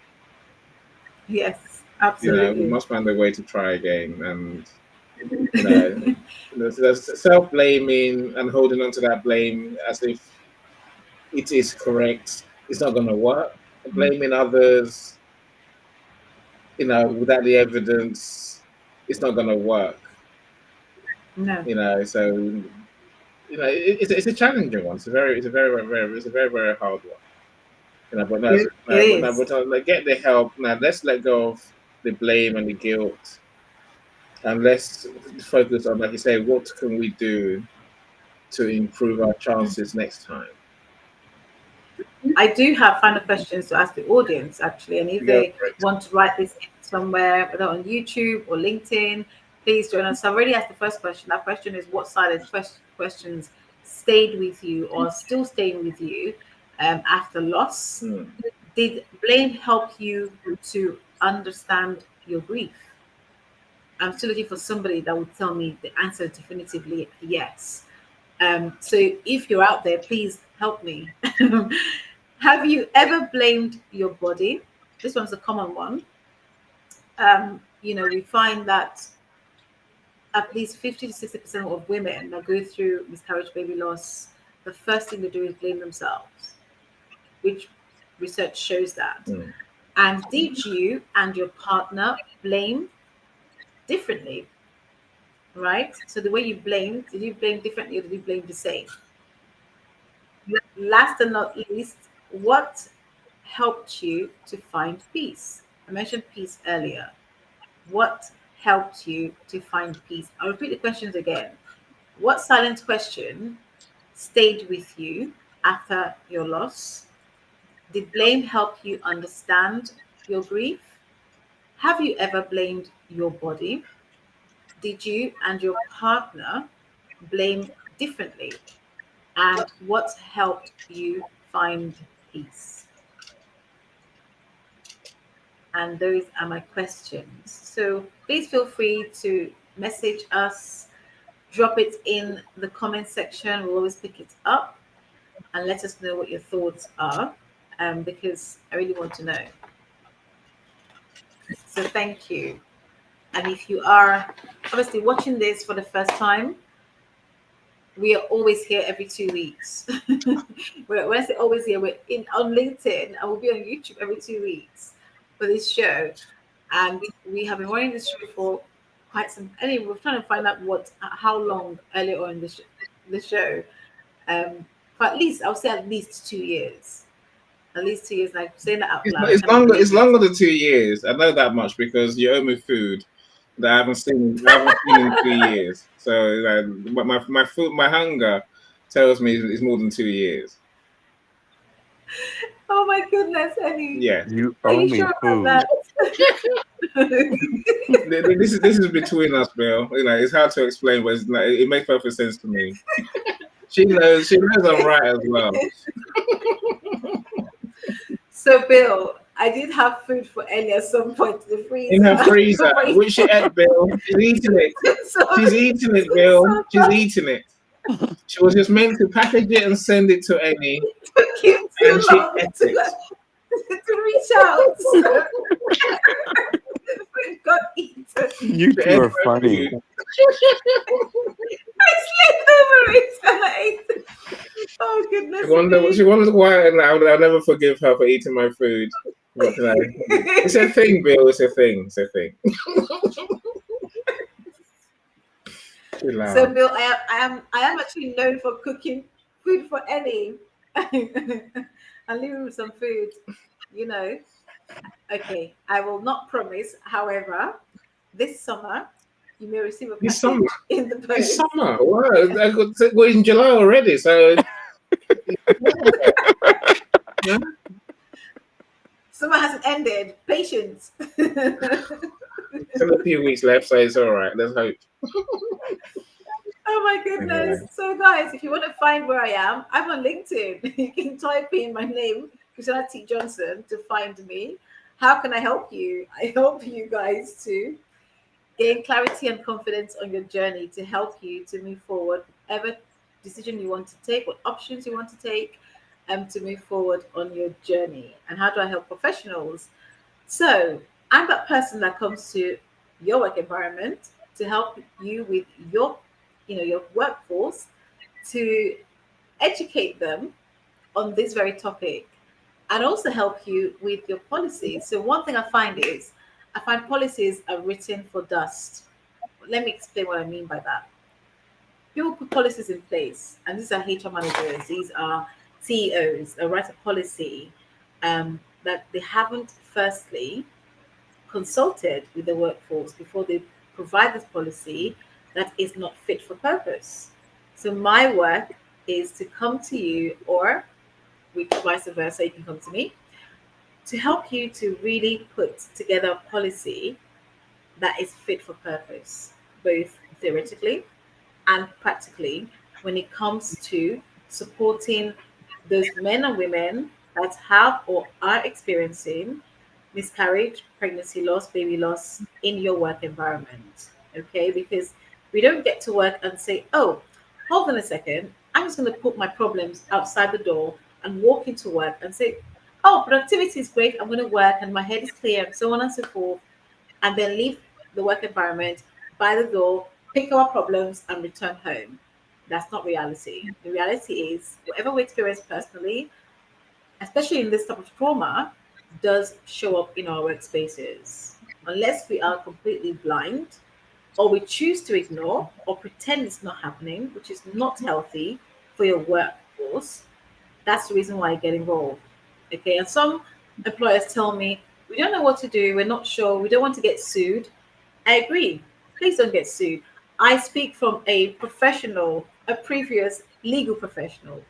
Yes, absolutely. We must find a way to try again, and there's self-blaming and holding on to that blame as if it is correct. It's not going to work. Blaming others, without the evidence, it's not going to work. No. So it's a challenging one. It's a very very hard one. But get the help now. Let's let go of the blame and the guilt, and let's focus on, like you say, what can we do to improve our chances next time. I do have final questions to ask the audience, actually, and if they want to write this somewhere, whether on YouTube or LinkedIn, please join us. So I've already asked the first question. That question is, what silent questions stayed with you or still staying with you after loss? Did blame help you to understand your grief? I'm still looking for somebody that would tell me the answer definitively yes. So if you're out there, please help me. Have you ever blamed your body? This one's a common one. We find that at least 50 to 60% of women that go through miscarriage, baby loss, the first thing they do is blame themselves, which research shows that. And did you and your partner blame differently? Right? So the way you blamed, did you blame differently or did you blame the same? Last and not least, what helped you to find peace? I mentioned peace earlier. What helped you to find peace? I'll repeat the questions again. What silent question stayed with you after your loss? Did blame help you understand your grief? Have you ever blamed your body? Did you and your partner blame differently? And what helped you find peace? And those are my questions. So please feel free to message us, drop it in the comment section. We'll always pick it up and let us know what your thoughts are, because I really want to know. So thank you. And if you are obviously watching this for the first time, we are always here every 2 weeks. When I say always here, we're on LinkedIn and we'll be on YouTube every 2 weeks for this show. And we have been running this show for quite some. Anyway, we're trying to find out how long earlier on in the show. For at least, I'll say at least 2 years. At least 2 years. Like saying that out loud. It's longer than 2 years. I know that much because you owe me food that I haven't seen in 2 years. So my hunger tells me it's more than 2 years. Oh my goodness, Eddie. Yeah. You Are owe you me sure food. about that? This is between us, Bill. It's hard to explain, but it makes perfect sense to me. She knows I'm right as well. So, Bill, I did have food for Ellie at some point in the freezer. In her freezer, which she ate, Bill. She's eating it. She's eating it, Bill. She's eating it. She was just meant to package it and send it to Annie, and she ate it. To reach out. So, got eaten. You two are funny. I slipped over it and I ate it. Oh goodness. She wonders why, and I'll never forgive her for eating my food. But, it's a thing, Bill. It's a thing. It's a thing. So, Bill, I am actually known for cooking food for Ellie. I'll leave you with some food, Okay, I will not promise. However, this summer, you may receive a It's package summer. in the It's post. summer. Wow, we're in July already, so yeah. Summer hasn't ended. Patience. Still a few weeks left, so it's all right. Let's hope. Oh my goodness. Anyway. So guys, if you want to find where I am, I'm on LinkedIn. You can type in my name, Christiana T. Johnson, to find me. How can I help you? I help you guys to gain clarity and confidence on your journey to help you to move forward, whatever decision you want to take, what options you want to take, to move forward on your journey. And how do I help professionals? So I'm that person that comes to your work environment to help you with your, your workforce, to educate them on this very topic, and also help you with your policies. So one thing I find is I find policies are written for dust. Let me explain what I mean by that. People put policies in place, and these are HR managers, these are CEOs, they write a policy that they haven't firstly consulted with the workforce before they provide this policy that is not fit for purpose. So my work is to come to you, or with vice versa, you can come to me, to help you to really put together a policy that is fit for purpose, both theoretically and practically, when it comes to supporting those men and women that have or are experiencing miscarriage, pregnancy loss, baby loss in your work environment. Okay, because we don't get to work and say, oh, hold on a second, I'm just going to put my problems outside the door and walk into work and say, oh, productivity is great, I'm going to work and my head is clear, and so on and so forth, and then leave the work environment by the door, pick our problems, and return home. That's not reality. The reality is whatever we experience personally, especially in this type of trauma, does show up in our workspaces. Unless we are completely blind, or we choose to ignore or pretend it's not happening, which is not healthy for your workforce, that's the reason why I get involved. Okay, and some employers tell me, we don't know what to do, we're not sure, we don't want to get sued. I agree. Please don't get sued. I speak from a professional, a previous legal professional.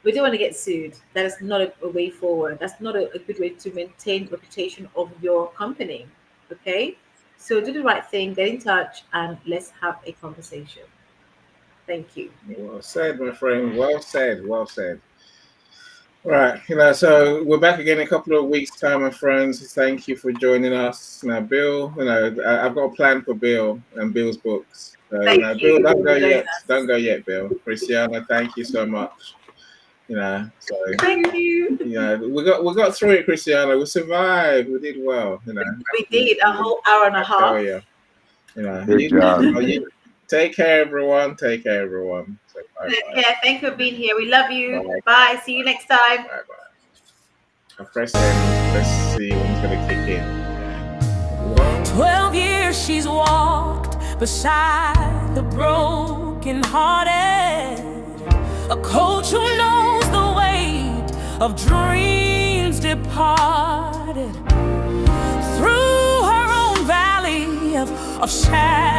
We don't want to get sued. That is not a way forward. That's not a good way to maintain reputation of your company. Okay? So do the right thing, get in touch, and let's have a conversation. Thank you. Well said, my friend. Well said. Well said. Right, so we're back again in a couple of weeks' time, my friends. Thank you for joining us. Now, Bill, I've got a plan for Bill and Bill's books. Thank you. Bill, don't go Join yet. us. Don't go yet, Bill. Christiana, thank you so much. So Thank you. we got through it, Christiana. We survived. We did well. We did a whole hour and a I tell half. you, Good job. you take care, everyone. Take care, everyone. So, bye-bye. Yeah, thank you for being here. We love you. Bye. Bye. See you next time. Bye-bye. I press end. Let's see when it's gonna kick in. 12 years she's walked beside the broken hearted, a coach who knows the weight of dreams departed, through her own valley of shadow.